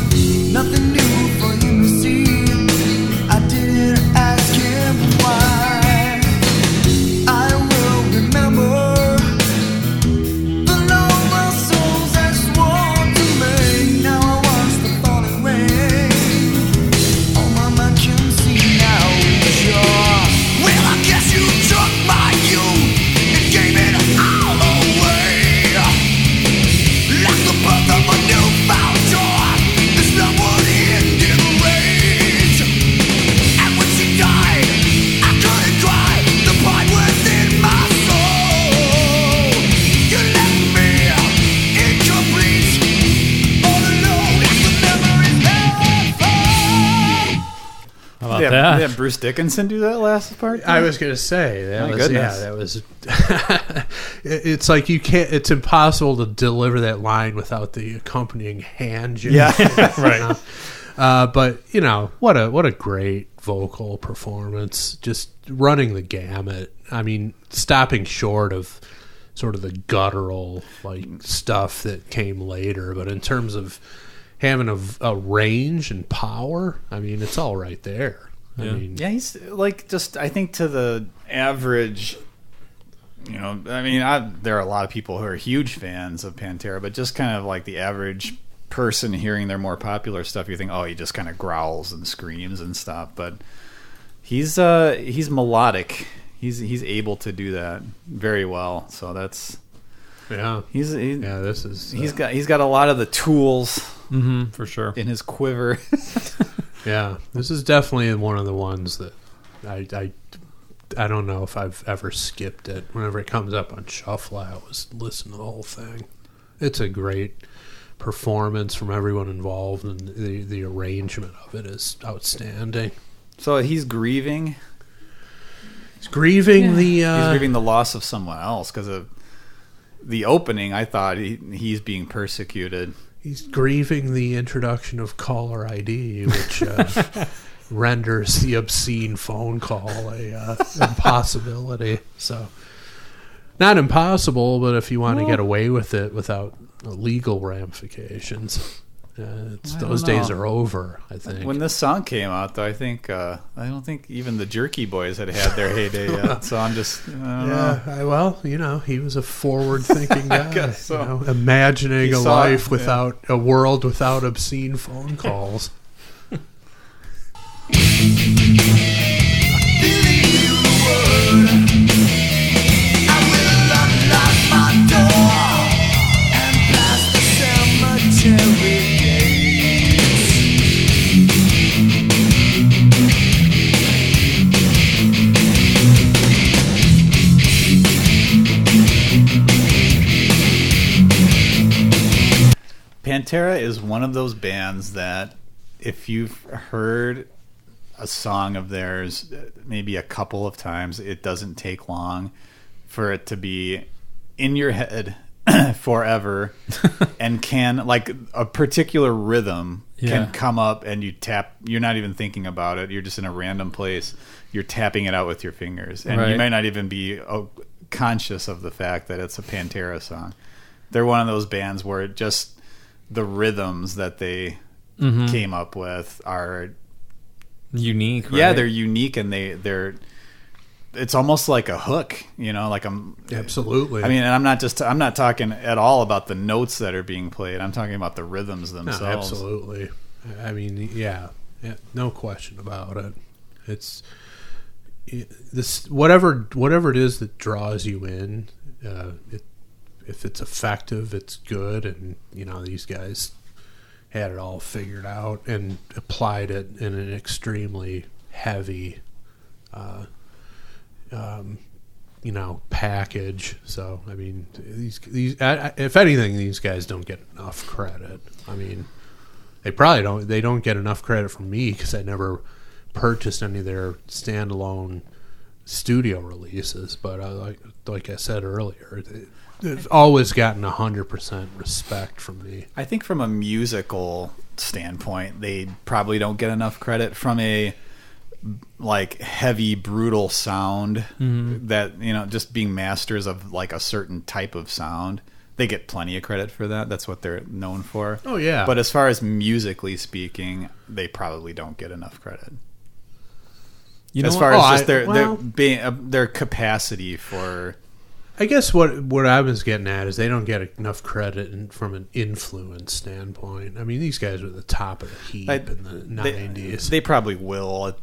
that. Bruce Dickinson do that last part? I was going to say My goodness. that was. It's like you can't. It's impossible to deliver that line without the accompanying hand. Right. But what a great vocal performance, just running the gamut. I mean, stopping short of sort of the guttural stuff that came later, but in terms of having a range and power, I mean, it's all right there. Yeah. I mean, He's I think to the average, there are a lot of people who are huge fans of Pantera, but just kind of like the average person hearing their more popular stuff, you think, oh, he just kind of growls and screams and stuff, but he's melodic. He's able to do that very well. So that's he's got a lot of the tools for sure in his quiver. Yeah, this is definitely one of the ones that I don't know if I've ever skipped it. Whenever it comes up on Shuffle, I always listen to the whole thing. It's a great performance from everyone involved, and the arrangement of it is outstanding. So he's grieving. He's grieving he's grieving the loss of someone else because of the opening. I thought he's being persecuted. He's grieving the introduction of caller ID, which renders the obscene phone call a impossibility. So, not impossible, but if you want to get away with it without legal ramifications, those days are over, I think. When this song came out, though, I don't think even the Jerky Boys had their heyday yet. So I'm just, he was a forward-thinking guy. I guess so. Imagining a life without a world without obscene phone calls. Pantera is one of those bands that if you've heard a song of theirs maybe a couple of times, it doesn't take long for it to be in your head forever and can, like, a particular rhythm can come up and you tap, you're not even thinking about it, you're just in a random place, you're tapping it out with your fingers, and you might not even be conscious of the fact that it's a Pantera song. They're one of those bands where it just, the rhythms that they came up with are unique, right? Yeah, they're unique, and they're it's almost like a hook, like absolutely. I mean, and I'm not talking at all about the notes that are being played. I'm talking about the rhythms themselves. No, absolutely. I mean, yeah, no question about it. It's this whatever it is that draws you in. If it's effective, it's good, and these guys had it all figured out and applied it in an extremely heavy, package. So I mean, these if anything, these guys don't get enough credit. I mean, they probably don't. They don't get enough credit from me because I never purchased any of their standalone studio releases. But like I said earlier, they've always gotten 100% respect from me. I think from a musical standpoint, they probably don't get enough credit from a heavy, brutal sound that, just being masters of like a certain type of sound. They get plenty of credit for that. That's what they're known for. Oh, yeah. But as far as musically speaking, they probably don't get enough credit. As far as just their capacity for... I guess what I was getting at is they don't get enough credit from an influence standpoint. I mean, these guys were at the top of the heap in the 90s. They probably will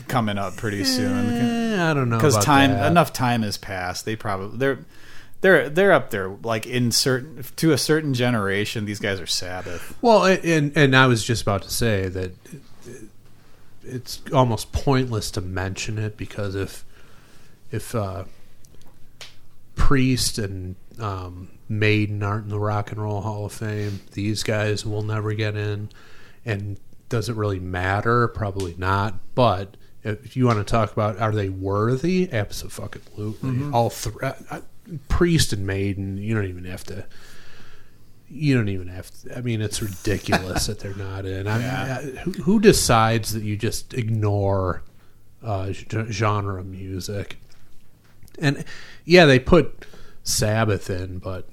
coming up pretty soon. I don't know because that. Enough time has passed. They're up there, like to a certain generation. These guys are Sabbath. Well, and I was just about to say that it's almost pointless to mention it because if Priest and Maiden aren't in the Rock and Roll Hall of Fame, these guys will never get in, and does it really matter? Probably not. But if you want to talk about, are they worthy? Absolutely. Mm-hmm. All three, Priest and Maiden. You don't even have to. I mean, it's ridiculous that they're not in. Who decides that you just ignore genre music? And yeah, they put Sabbath in, but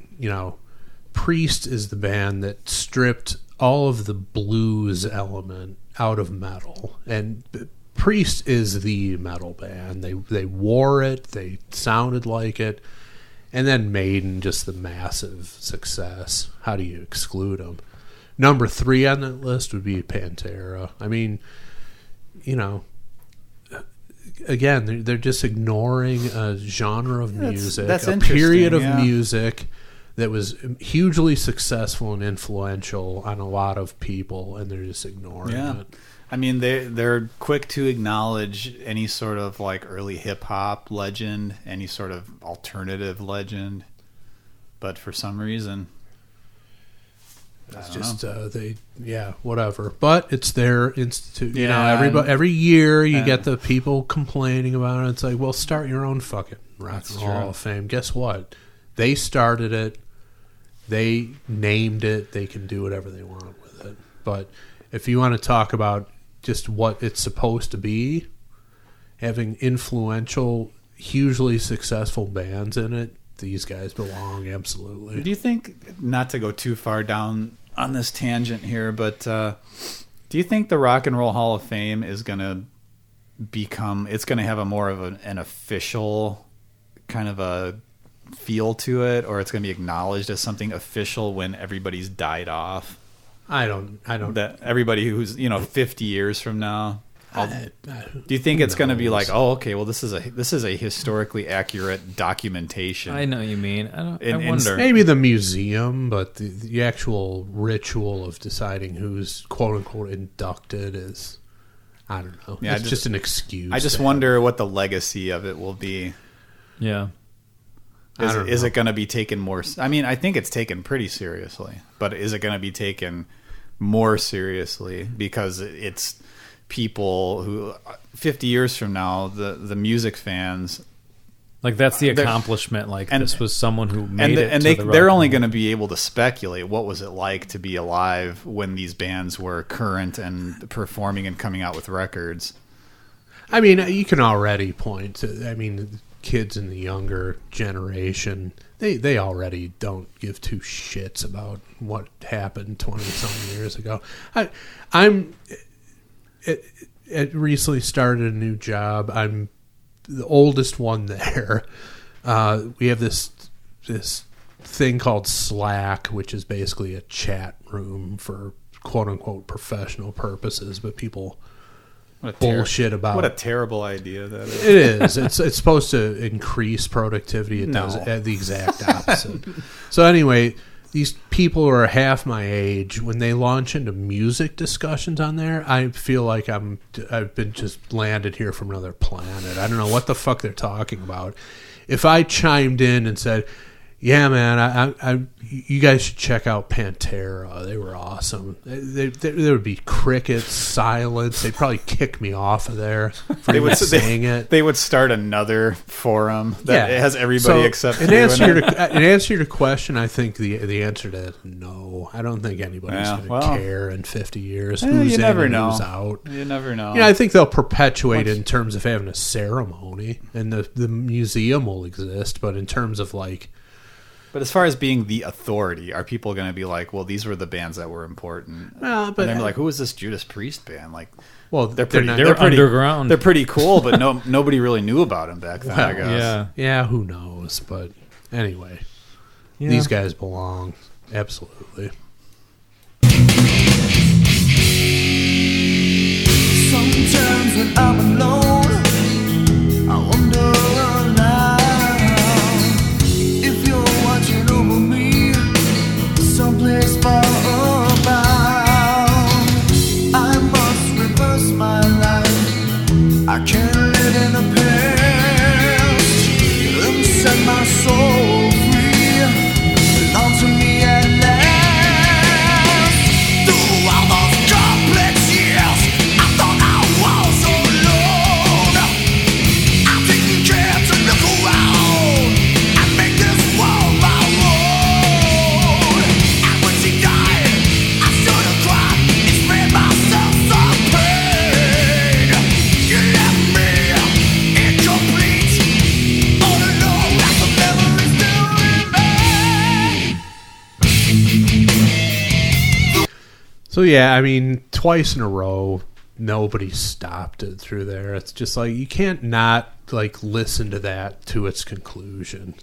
Priest is the band that stripped all of the blues element out of metal, and Priest is the metal band. They wore it, they sounded like it, and then Maiden, just the massive success. How do you exclude them? Number 3 on that list would be Pantera. I mean, again, they're just ignoring a genre of music, that's a period of yeah. music that was hugely successful and influential on a lot of people, and they're just ignoring it. I mean, they're quick to acknowledge any sort of like early hip hop legend, any sort of alternative legend, but for some reason, it's just whatever. But it's their institute. Yeah, every year you get the people complaining about it. It's like, well, start your own fucking Rock and Roll Hall of Fame. Guess what? They started it. They named it. They can do whatever they want with it. But if you want to talk about just what it's supposed to be, having influential, hugely successful bands in it, these guys belong, absolutely. Do you think, not to go too far down on this tangent here, but do you think the Rock and Roll Hall of Fame is going to it's going to have a more of an official kind of a feel to it, or it's going to be acknowledged as something official when everybody's died off? I don't. That everybody who's 50 years from now. Do you think it's going to be like, oh, okay, well, this is a historically accurate documentation? I know what you mean. I wonder. Maybe the museum, but the actual ritual of deciding who's quote unquote inducted is, I don't know. Yeah, it's just an excuse. I just wonder what the legacy of it will be. Yeah. Is it going to be taken more? I mean, I think it's taken pretty seriously, but is it going to be taken more seriously because it's people who 50 years from now, the music fans, like that's the accomplishment. This was someone who made it. And they're only going to be able to speculate what was it like to be alive when these bands were current and performing and coming out with records. I mean, you can already point to. I mean, kids in the younger generation, they already don't give two shits about what happened 20-some years ago. I'm recently started a new job. I'm the oldest one there. We have this thing called Slack, which is basically a chat room for quote unquote professional purposes, but people bullshit about. What a terrible idea that is. It is. It's supposed to increase productivity. It does the exact opposite. So anyway, these people who are half my age, when they launch into music discussions on there, I feel like I've been just landed here from another planet. I don't know what the fuck they're talking about. If I chimed in and said, "Yeah, man, you guys should check out Pantera. They were awesome." There would be crickets, silence. They'd probably kick me off of there for even saying it. They would start another forum that has everybody except in answer to your question, I think the answer to that is no. I don't think anybody's going to care in 50 years who's in and who's out. You never know. I think they'll perpetuate it in terms of having a ceremony, and the museum will exist. But in terms of But as far as being the authority, are people going to be like, well, these were the bands that were important? But and they're like, who is this Judas Priest band? Like, well, they're pretty underground. They're pretty cool, but nobody really knew about them back then, I guess. Yeah, who knows? But anyway, these guys belong. Absolutely. Sometimes when I'm alone, I wonder someplace far about. I must reverse my life. I can't live in the past and set my soul free. Belong to me at last. Through all those complex years. So yeah, I mean, twice in a row, nobody stopped it through there. It's just like you can't not like listen to that to its conclusion,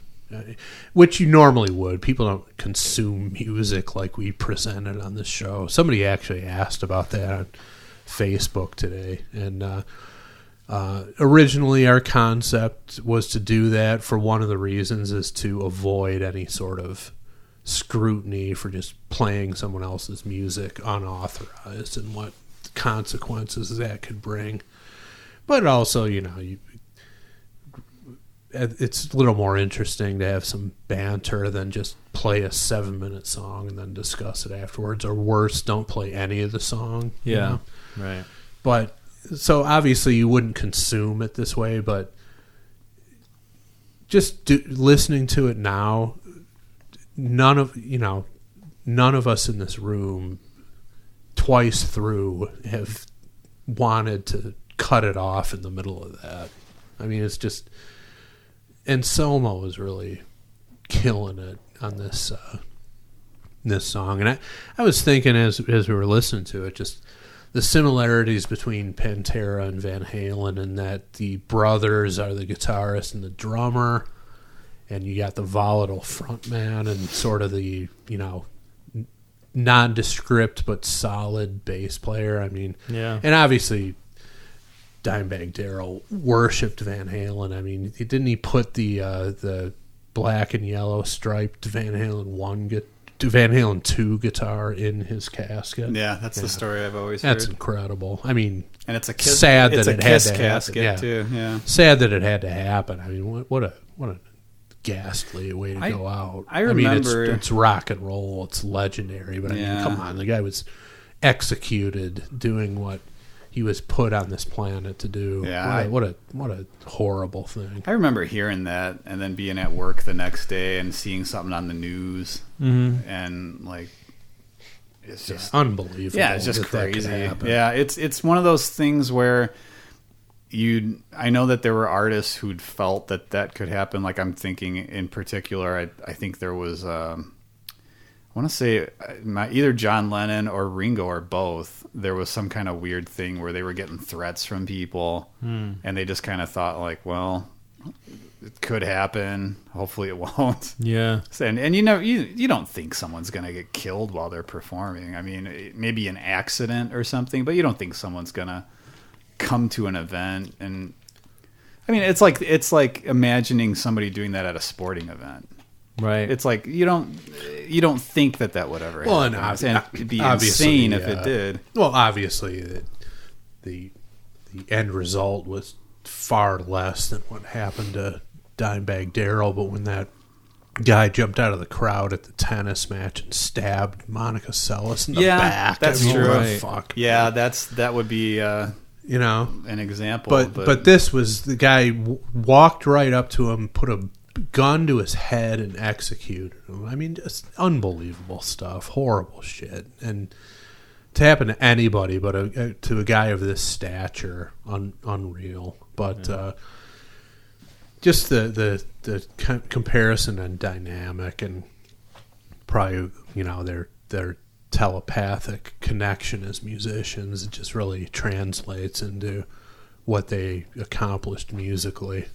which you normally would. People don't consume music like we presented on this show. Somebody actually asked about that on Facebook today, and originally our concept was to do that for one of the reasons is to avoid any sort of scrutiny for just playing someone else's music unauthorized and what consequences that could bring. But also, it's a little more interesting to have some banter than just play a 7-minute song and then discuss it afterwards, or worse, don't play any of the song. Yeah, right. But so obviously you wouldn't consume it this way, but just listening to it now, none of us in this room twice through have wanted to cut it off in the middle of that. I mean, it's just, and Selmo is really killing it on this song. And I was thinking as we were listening to it, just the similarities between Pantera and Van Halen, and that the brothers are the guitarist and the drummer, and you got the volatile frontman and sort of the, nondescript but solid bass player. I mean, yeah. And obviously Dimebag Darrell worshipped Van Halen. I mean, didn't he put the black and yellow striped Van Halen 2 guitar in his casket? Yeah, that's the story I've always That's heard. incredible. I mean, And it's a Kiss, sad it's that a it Kiss had to casket happen. too. Yeah. Sad that it had to happen. I mean, what a ghastly way to go out. I remember it's rock and roll. It's legendary. But I mean, come on, the guy was executed doing what he was put on this planet to do. Yeah, what a horrible thing. I remember hearing that and then being at work the next day and seeing something on the news, and like it's just unbelievable. Yeah, it's just crazy. That yeah, it's one of those things where I know that there were artists who'd felt that could happen. Like I'm thinking in particular, I think there was I want to say either John Lennon or Ringo or both. There was some kind of weird thing where they were getting threats from people, and they just kind of thought like, well, it could happen. Hopefully it won't. Yeah. And you don't think someone's going to get killed while they're performing. I mean, maybe an accident or something, but you don't think someone's going to come to an event. And I mean, it's like imagining somebody doing that at a sporting event. Right. It's like you don't think that would ever happen. And it'd be insane if it did. Well, obviously the end result was far less than what happened to Dimebag Darrell, but when that guy jumped out of the crowd at the tennis match and stabbed Monica Seles in the back. That's true. What the fuck? Yeah, that would be an example. But this was the guy walked right up to him, put a gun to his head, and executed him. I mean, just unbelievable stuff, horrible shit, and to happen to anybody, but to a guy of this stature, unreal. But just the comparison and dynamic, and probably their telepathic connection as musicians, it just really translates into what they accomplished musically,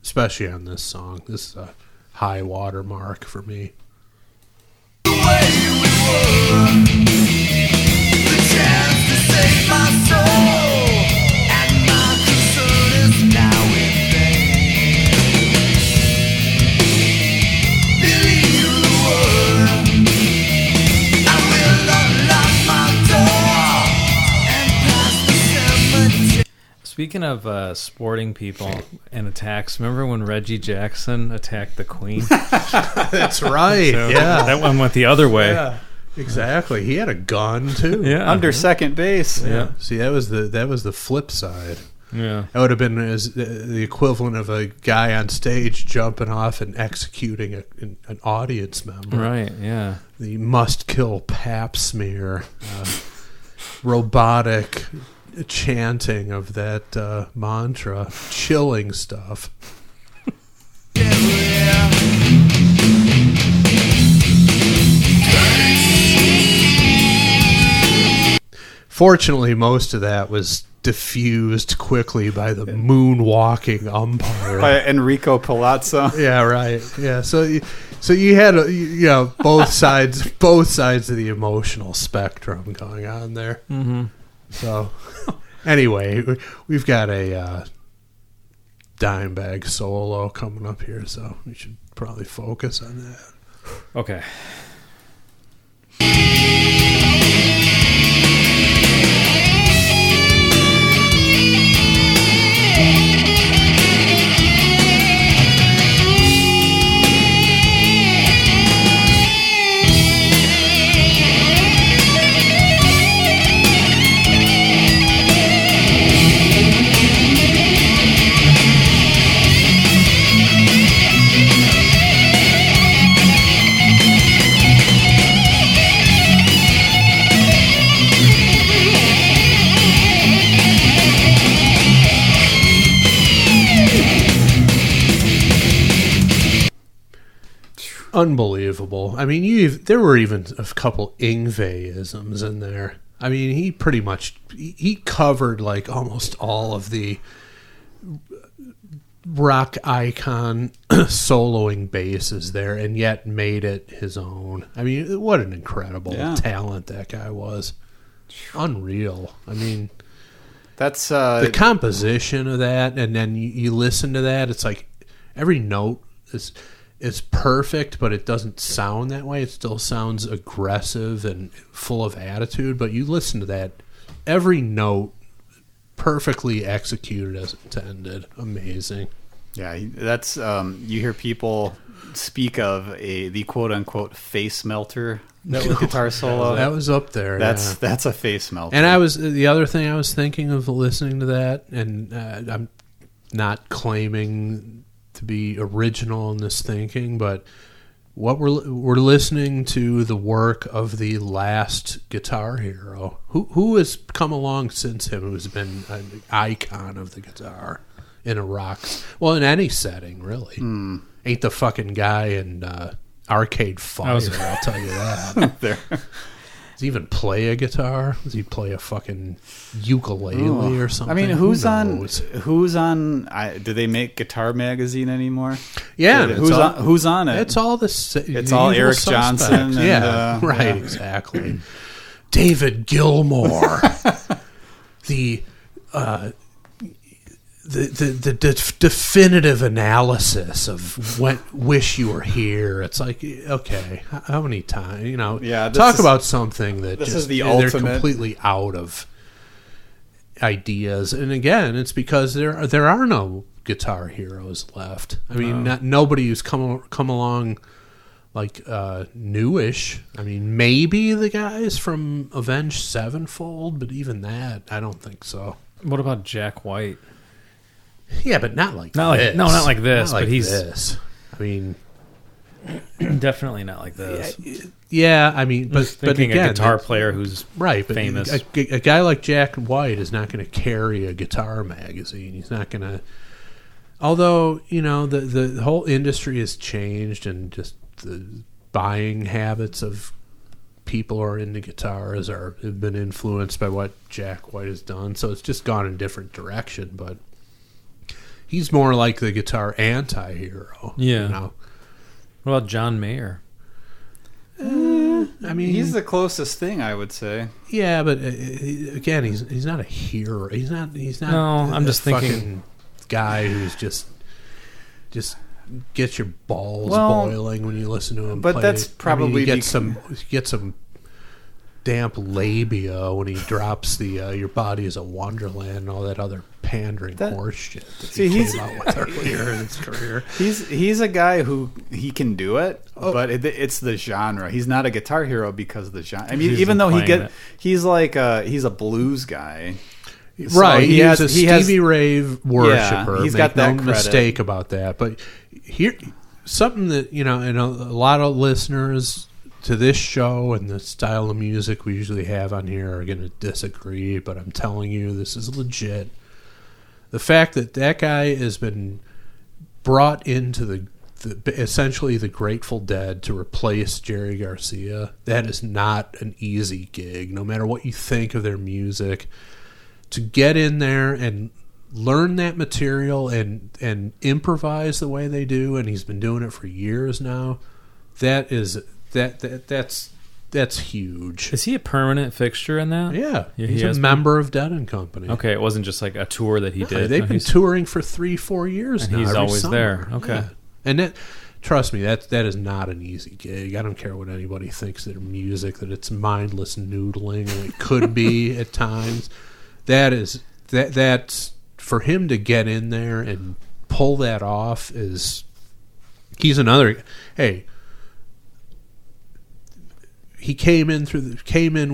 especially on this song. This is a high water mark for me. Speaking of sporting people and attacks, remember when Reggie Jackson attacked the Queen? That's right. So yeah, that one went the other way. Yeah, exactly. He had a gun too. Yeah, under second base. Yeah. See, that was the flip side. Yeah, that would have been the equivalent of a guy on stage jumping off and executing an audience member. Right. Yeah. The must kill pap smear, robotic chanting of that mantra, chilling stuff. Fortunately, most of that was diffused quickly by the moonwalking umpire. By Enrico Palazzo. Yeah, right. Yeah, so you had both sides of the emotional spectrum going on there. Mm-hmm. So anyway, we've got a Dimebag solo coming up here, so we should probably focus on that. Okay. Unbelievable. I mean, there were even a couple Yngwie-isms in there. I mean, he pretty much he covered like almost all of the rock icon soloing basses there, and yet made it his own. I mean, what an incredible talent that guy was. Unreal. I mean, that's the composition of that, and then you listen to that. It's like every note is perfect, but it doesn't sound that way. It still sounds aggressive and full of attitude, but you listen to that, every note perfectly executed as intended. Amazing. Yeah, that's you hear people speak of the quote unquote face melter guitar solo. That was up there. That's a face melter. And the other thing I was thinking of listening to that, and I'm not claiming to be original in this thinking, but what we're listening to the work of the last guitar hero who has come along since him, who's been an icon of the guitar in a rock, well, in any setting really. Ain't the fucking guy in Arcade Fire, I'll tell you that. There. Does he even play a guitar? Does he play a fucking ukulele or something? I mean, who's on? Do they make Guitar Magazine anymore? Yeah, who's on it? It's all It's all Eric suspects. Johnson. And, right, exactly. David Gilmour, the definitive analysis of Wish You Were Here. It's like, okay, how many times, talk about something that this just is the they're ultimate. completely out of ideas. And again, it's because there are no guitar heroes left. I mean, nobody who's come along like newish. I mean, maybe the guys from Avenged Sevenfold, but even that, I don't think so. What about Jack White? Yeah, but not like this. Not like this. Not like but he's this. I mean, definitely not like this. Yeah, I mean, but Thinking again, a guitar player who's right, but famous. A guy like Jack White is not going to carry a guitar magazine. He's not going to. Although the whole industry has changed, and just the buying habits of people who are into guitars have been influenced by what Jack White has done. So it's just gone in a different direction, but. He's more like the guitar anti-hero. Yeah. What about John Mayer? I mean, He's the closest thing, I would say. Yeah, but again, he's not a hero. He's not. No, I'm just thinking fucking guy who's just gets your balls boiling when you listen to him. But play. that's probably you get some damp labia when he drops the "Your Body Is a Wonderland" and all that other pandering horse shit that he came out with earlier in his career. He's a guy who he can do it, but it's the genre. He's not a guitar hero because of the genre. I mean, even though he's a blues guy. Right, So he's a Stevie Ray worshiper. Yeah, he's Make got that no credit. mistake about that. But here, something that and a lot of listeners to this show and the style of music we usually have on here are going to disagree. But I'm telling you, this is legit. The fact that guy has been brought into essentially the Grateful Dead to replace Jerry Garcia. That is not an easy gig, no matter what you think of their music. To get in there and learn that material and improvise the way they do, and he's been doing it for years now. That's huge. Is he a permanent fixture in that? Yeah, he he's a has member of Dead and Company. Okay, it wasn't just like a tour that he did. They've been touring for 3-4 years and now. He's every always summer. there. Okay, yeah. And that, trust me, that is not an easy gig. I don't care what anybody thinks of their music, that it's mindless noodling, and it could be at times. That's for him to get in there and pull that off is. He's another. Hey, he came in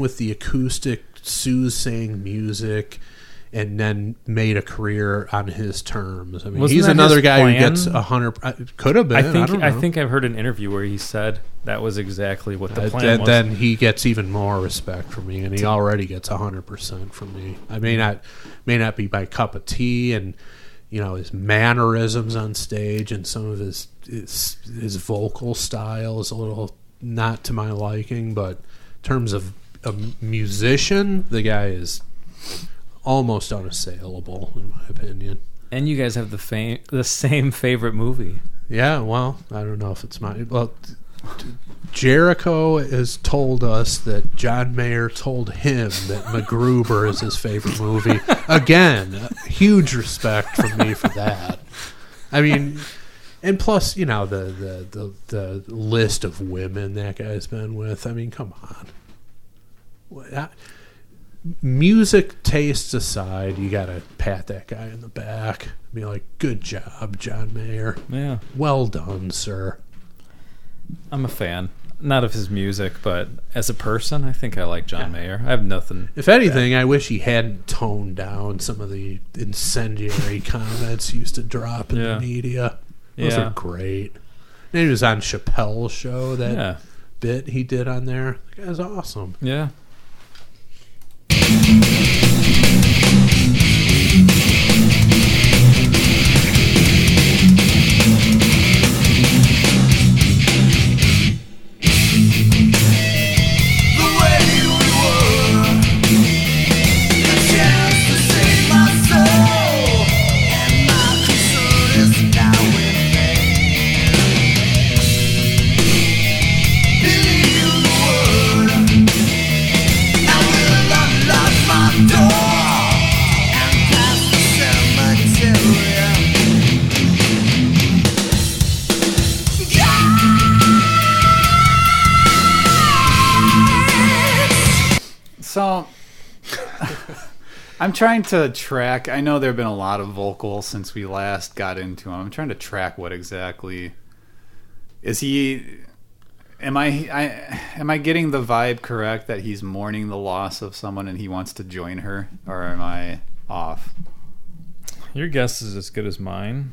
with the acoustic soothsaying music, and then made a career on his terms. I mean, Wasn't he's that another his guy plan? who gets 100. Could have been. I think I've heard an interview where he said that was exactly what the plan was. Then he gets even more respect from me, and he already gets 100% from me. I may not be my cup of tea, and his mannerisms on stage and some of his vocal style is a little not to my liking, but in terms of a musician, the guy is almost unassailable in my opinion. And you guys have the same favorite movie. Yeah, well, I don't know if it's mine. Well, Jericho has told us that John Mayer told him that MacGruber is his favorite movie. Again, huge respect from me for that. I mean, and plus, the list of women that guy's been with. I mean, come on. Music tastes aside, you gotta pat that guy in the back. Be like, good job, John Mayer. Yeah. Well done, sir. I'm a fan. Not of his music, but as a person, I think I like John Mayer. I have nothing. If anything, I wish he hadn't toned down some of the incendiary comments he used to drop in the media. Those are great. And he was on Chappelle's show, that bit he did on there. That guy's awesome. Yeah. So, I'm trying to track. I know there have been a lot of vocals since we last got into him. I'm trying to track what exactly is he. Am I getting the vibe correct that he's mourning the loss of someone and he wants to join her, or am I off? Your guess is as good as mine.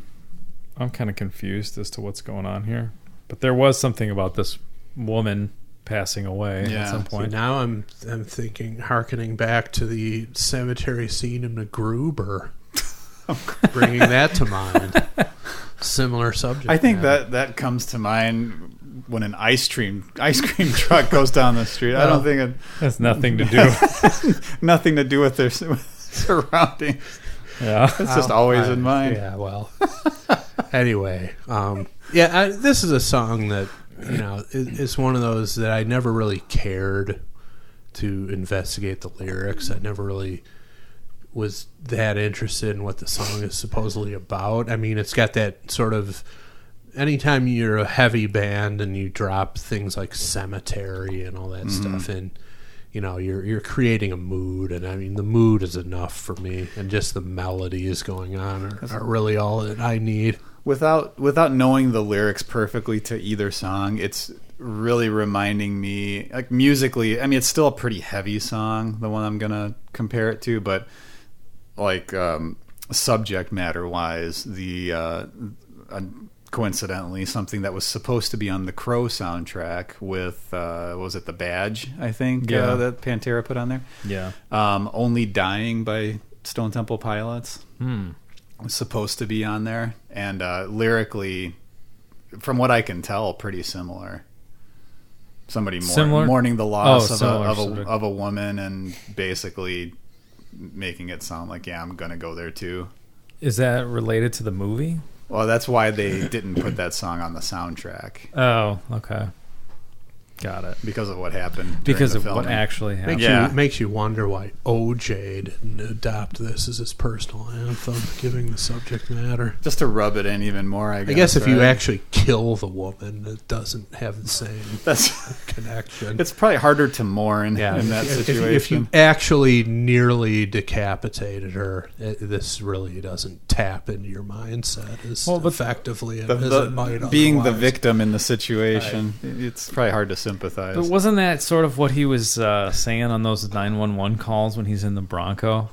I'm kind of confused as to what's going on here, but there was something about this woman passing away at some point. So now I'm thinking, hearkening back to the cemetery scene in MacGruber, bringing that to mind. Similar subject. I think that comes to mind when an ice cream truck goes down the street. I don't think it has nothing to do nothing to do with their surroundings. Yeah, it's just always in mind. Yeah, well. Anyway, this is a song that it's one of those that I never really cared to investigate the lyrics. I never really was that interested in what the song is supposedly about. I mean, it's got that sort of, anytime you're a heavy band and you drop things like cemetery and all that stuff in, you're creating a mood, and I mean, the mood is enough for me, and just the melodies going on are really all that I need. Without knowing the lyrics perfectly to either song, it's really reminding me, like, musically, I mean, it's still a pretty heavy song, the one I'm gonna compare it to, but like subject matter wise, coincidentally, something that was supposed to be on the Crow soundtrack with was it The Badge, I think, that Pantera put on there. Yeah. Only Dying by Stone Temple Pilots was supposed to be on there, and lyrically from what I can tell, pretty similar. Somebody Similar? mourning the loss similar of a woman and basically making it sound like, yeah, I'm going to go there too. Is that related to the movie? Well, that's why they didn't put that song on the soundtrack. Oh, okay. Got it. Because of what happened. Because of filming. what actually happened. Makes you wonder why OJ didn't adopt this as his personal anthem, giving the subject matter. Just to rub it in even more, I guess if you right? actually kill the woman, it doesn't have the same connection. It's probably harder to mourn in that situation. If you actually nearly decapitated her, this really doesn't tap into your mindset as effectively as it might being otherwise. the victim in the situation, it's probably hard to sympathize. But wasn't that sort of what he was saying on those 911 calls when he's in the Bronco?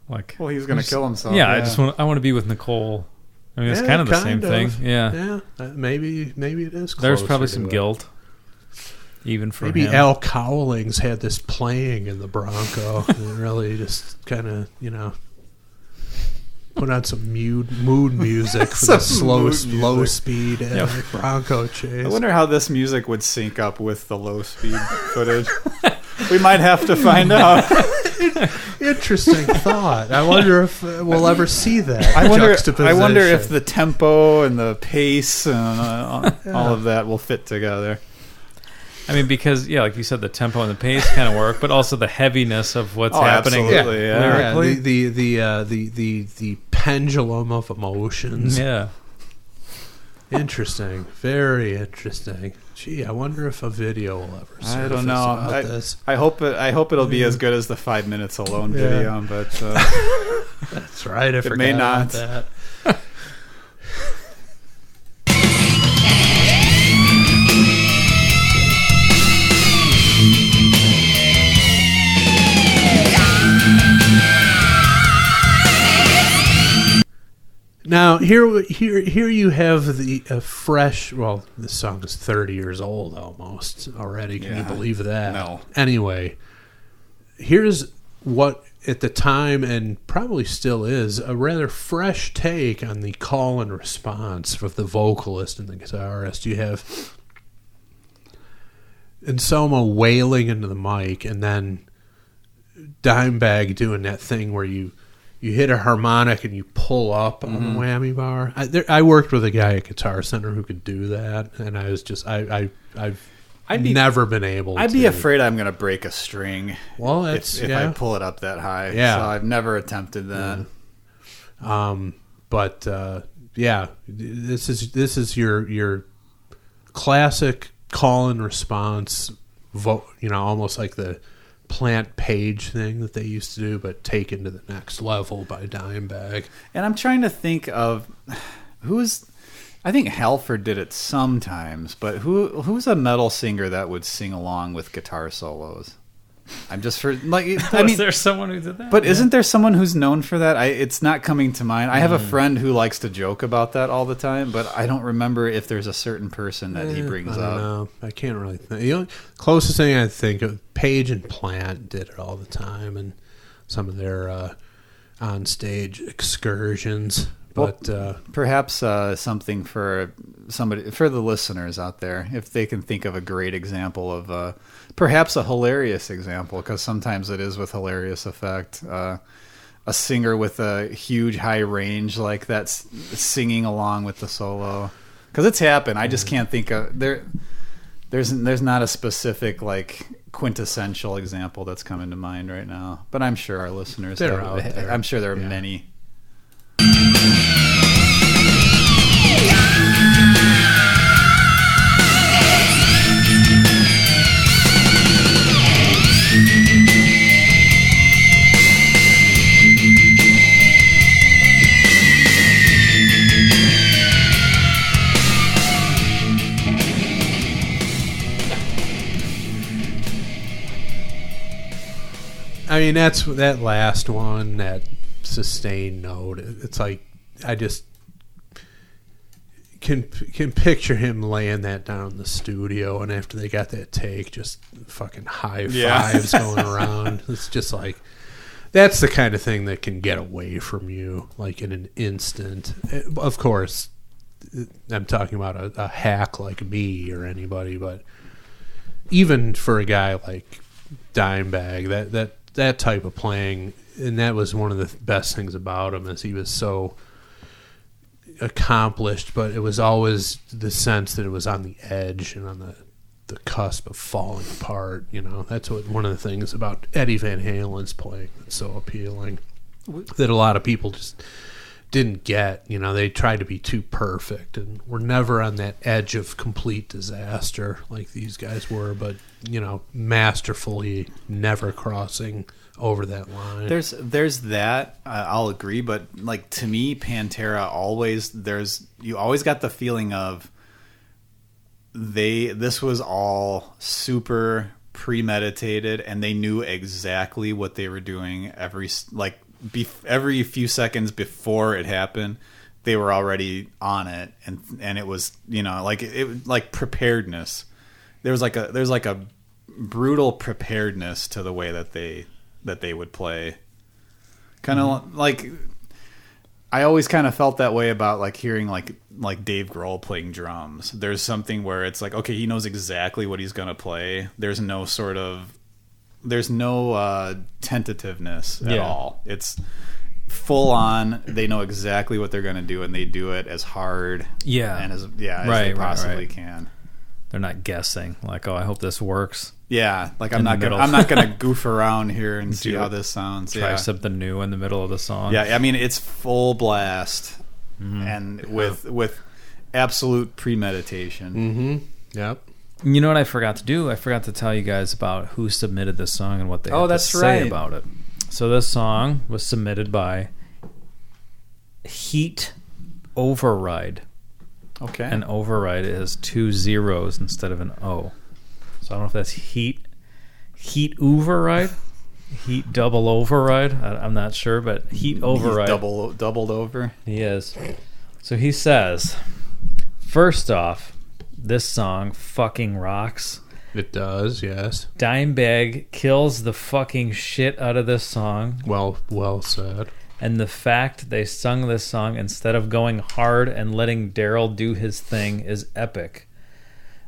Like, well, he's going to kill himself. Yeah, I want to be with Nicole. I mean, it's kind of the same thing. Yeah. Maybe it is. There's probably some guilt, even for maybe him. Al Cowlings had this playing in the Bronco and really just kind of put on some mood music for the low speed Bronco chase. I wonder how this music would sync up with the low speed footage. We might have to find out. Interesting thought. I wonder if we'll ever see that. I wonder if the tempo and the pace and all of that will fit together. I mean, because like you said, the tempo and the pace kind of work, but also the heaviness of what's happening lyrically. The pendulum of emotions. Yeah. Interesting. Very interesting. Gee, I wonder if a video will ever surface I don't know. about this. I hope it'll be as good as the 5 minutes alone video, but that's right. It may not. That. Now here you have the fresh. Well, this song is 30 years old almost already. Can you believe that? No. Anyway, here's what at the time and probably still is a rather fresh take on the call and response of the vocalist and the guitarist. You have Anselmo wailing into the mic, and then Dimebag doing that thing where you hit a harmonic and you pull up on the whammy bar. I worked with a guy at Guitar Center who could do that, and I was just I've never been able. I'd be afraid I'm going to break a string. Well, if I pull it up that high. Yeah, so I've never attempted that. This is your classic call and response. Almost like the Plant Page thing that they used to do, but taken to the next level by Dimebag. And I'm trying to think of I think Halford did it sometimes, but who's a metal singer that would sing along with guitar solos? I'm just Was there someone who did that? But isn't there someone who's known for that? It's not coming to mind. I have a friend who likes to joke about that all the time, but I don't remember if there's a certain person that he brings up. No, I can't really think. The closest thing I think of, Page and Plant did it all the time, and some of their on-stage excursions. But perhaps something for the listeners out there, if they can think of a great example of perhaps a hilarious example, because sometimes it is with hilarious effect. A singer with a huge high range like that singing along with the solo, because it's happened. I just can't think of there's not a specific like quintessential example that's coming to mind right now. But I'm sure our listeners They're out there. I'm sure there are many. I mean, that's that last one, that sustained note. It's like I just can picture him laying that down in the studio, and after they got that take, just fucking high fives going around. It's just like that's the kind of thing that can get away from you like in an instant. Of course, I'm talking about a hack like me or anybody, but even for a guy like Dimebag, that type of playing, and that was one of the best things about him, is he was so accomplished, but it was always the sense that it was on the edge and on the cusp of falling apart. That's what one of the things about Eddie Van Halen's playing that's so appealing, that a lot of people just didn't get. They tried to be too perfect and were never on that edge of complete disaster like these guys were, but masterfully never crossing over that line. There's that, I'll agree, but like, to me, Pantera you always got the feeling of this was all super premeditated, and they knew exactly what they were doing every few seconds before it happened. They were already on it, and it was like preparedness. There's like a brutal preparedness to the way that they would play. Kind of like, I always kind of felt that way about like hearing like Dave Grohl playing drums. There's something where it's like, okay, he knows exactly what he's gonna play. There's no tentativeness at all. It's full on. They know exactly what they're gonna do, and they do it as hard and as they possibly can. They're not guessing like, oh, I hope this works. Yeah, like I'm not gonna goof around here and see how this sounds. Try something new in the middle of the song. Yeah, I mean, it's full blast and with absolute premeditation. Mm-hmm. Yep. You know what I forgot to do? I forgot to tell you guys about who submitted this song and what they had to say about it. So this song was submitted by Heat Override. Okay. And override is 2 zeros instead of an O. So I don't know if that's Heat Override, Heat double override. I'm not sure, but Heat Override. He's doubled over. He is. So he says, first off, this song fucking rocks. It does, yes. Dimebag kills the fucking shit out of this song. Well said. And the fact they sung this song instead of going hard and letting Daryl do his thing is epic.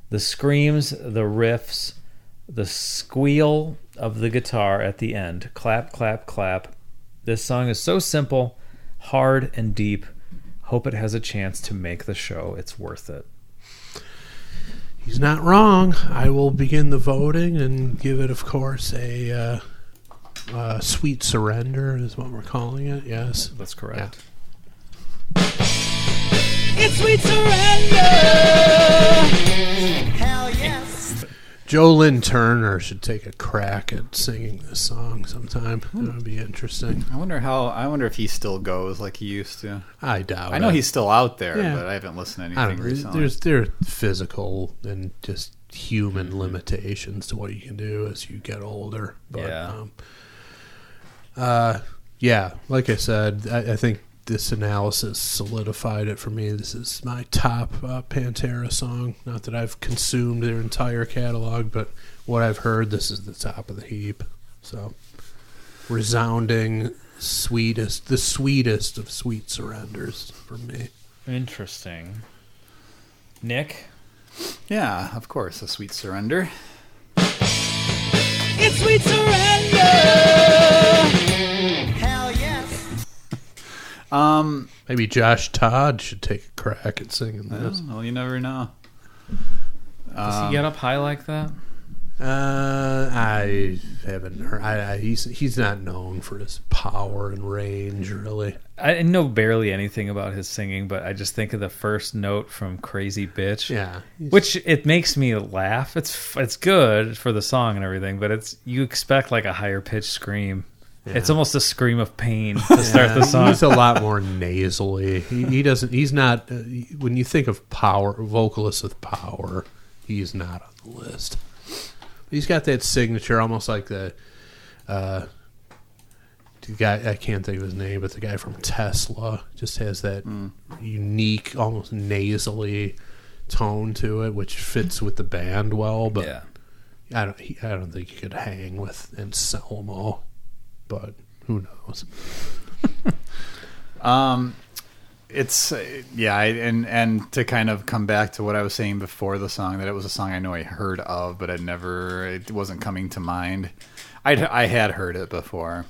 The screams, the riffs, the squeal of the guitar at the end. Clap, clap, clap. This song is so simple, hard, and deep. Hope it has a chance to make the show. It's worth it. He's not wrong. I will begin the voting and give it, of course, a sweet surrender is what we're calling it. Yes, that's correct. Yeah. It's sweet surrender. Hell yes. Joe Lynn Turner should take a crack at singing this song sometime. That would be interesting. I wonder if he still goes like he used to. I doubt it. I know he's still out there, but I haven't listened to anything recently. There are physical and just human limitations to what you can do as you get older. But, like I said, I think this analysis solidified it for me. This is my top Pantera song. Not that I've consumed their entire catalog, but what I've heard, this is the top of the heap. So, resounding, the sweetest of sweet surrenders for me. Interesting. Nick? Yeah, of course, a sweet surrender. It's sweet surrender. Hell yes. Maybe Josh Todd should take a crack at singing this. Well, you never know. Does he get up high like that? I haven't heard. He's not known for his power and range, really. I know barely anything about his singing, but I just think of the first note from Crazy Bitch. Yeah. Which it makes me laugh. It's good for the song and everything, but you expect like a higher pitched scream. Yeah. It's almost a scream of pain to start the song. He's a lot more nasally. He's not, when you think of vocalists with power, he's not on the list. He's got that signature, almost like the guy, I can't think of his name, but the guy from Tesla just has that unique, almost nasally tone to it, which fits with the band well. But I don't think he could hang with Anselmo. But who knows? It's and to kind of come back to what I was saying before the song, that it was a song I know I heard of, but it wasn't coming to mind. I had heard it before.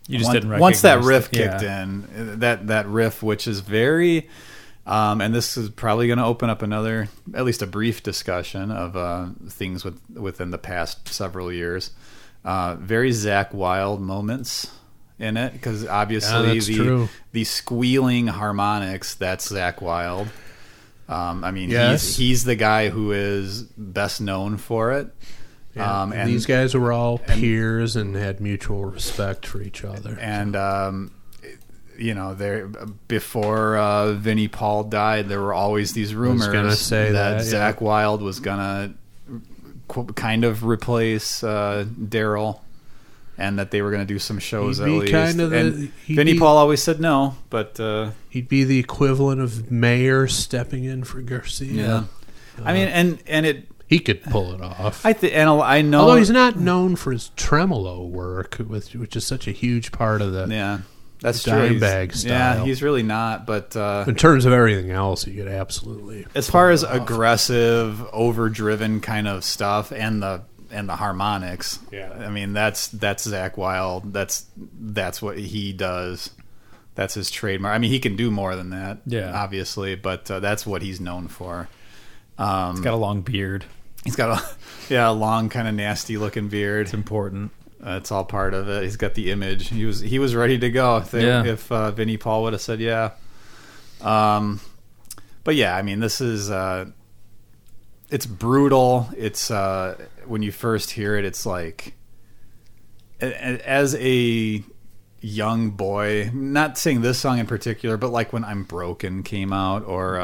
You just didn't recognize once that riff it. kicked in, that riff, which is very, and this is probably going to open up at least a brief discussion of things within the past several years. Very Zakk Wylde moments in it, because obviously the squealing harmonics, that's Zakk Wylde. I mean, he's the guy who is best known for it. Yeah, and these guys were all peers and had mutual respect for each other. And before Vinnie Paul died, there were always these rumors that Zakk Wylde was gonna kind of replace Daryl, and that they were going to do some shows at least. Vinnie Paul always said no, but he'd be the equivalent of Mayer stepping in for Garcia. Yeah, I mean, he could pull it off. I know, although he's not known for his tremolo work, which is such a huge part of the that's Dimebag style. Yeah, he's really not. But in terms of everything else, you could absolutely. As far as aggressive, overdriven kind of stuff, and the harmonics. Yeah. I mean, that's Zakk Wylde. That's what he does. That's his trademark. I mean, he can do more than that, obviously, but that's what he's known for. He's got a long beard. He's got a long, kind of nasty looking beard. It's important. It's all part of it. He's got the image. He was ready to go if Vinnie Paul would have said yeah. But yeah, I mean, this is it's brutal. It's when you first hear it, it's like, as a young boy, not saying this song in particular, but like when I'm Broken came out, or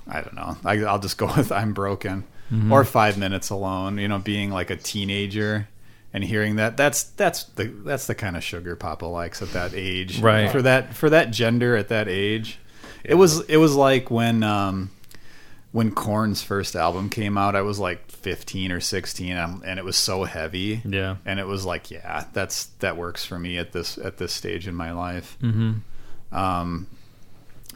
I don't know, I'll just go with I'm Broken, or 5 Minutes Alone, being like a teenager and hearing that's the kind of sugar Papa likes at that age, right? For that gender at that age. It was like when Korn's first album came out, I was like 15 or 16, and it was so heavy. Yeah. And it was like, that works for me at this stage in my life. Mm-hmm.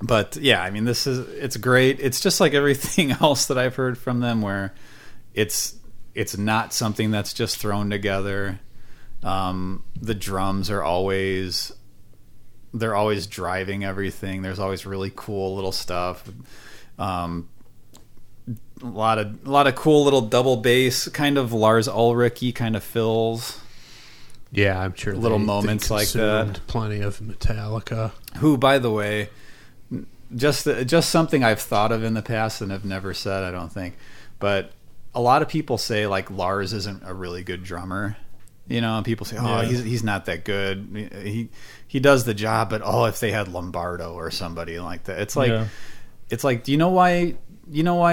But yeah, I mean, it's great. It's just like everything else that I've heard from them, where it's not something that's just thrown together. The drums are always driving everything. There's always really cool little stuff. A lot of cool little double bass, kind of Lars Ulrich-y kind of fills. Yeah, I'm sure little moments like that. Plenty of Metallica. Who, by the way, just something I've thought of in the past and have never said, I don't think, but a lot of people say like Lars isn't a really good drummer. And people say, he's not that good. He does the job, but if they had Lombardo or somebody like that, it's like, do you know why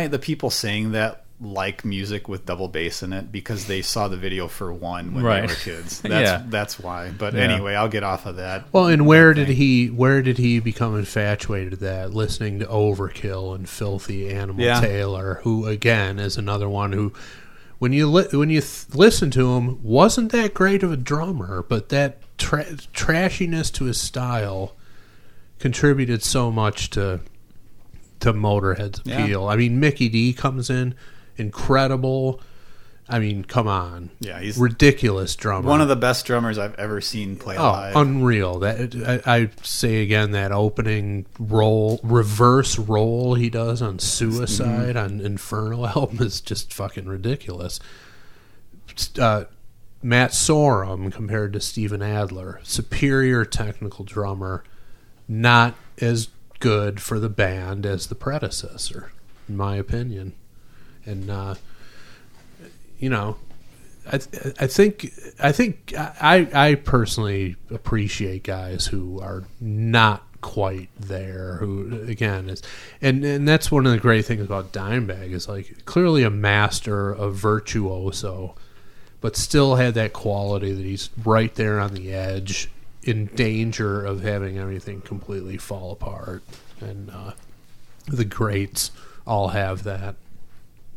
the people saying that like music with double bass in it? Because they saw the video for One when they were kids. That's why. But anyway, I'll get off of that. Well, and where did he become infatuated with that? Listening to Overkill and Filthy Animal Taylor, who again is another one who, when you listen to him, wasn't that great of a drummer, but that trashiness to his style contributed so much to Motorhead's appeal. I mean, Mickey D comes in, incredible. I mean, come on. Yeah, he's ridiculous drummer. One of the best drummers I've ever seen play live. Unreal. That I say again, that opening reverse roll he does on Suicide on Infernal album is just fucking ridiculous. Matt Sorum compared to Steven Adler, superior technical drummer, not as good for the band as the predecessor, in my opinion. And I think I personally appreciate guys who are not quite there, who again is, and that's one of the great things about Dimebag, is like clearly a master of virtuoso, but still had that quality that he's right there on the edge, in danger of having everything completely fall apart. And the greats all have that,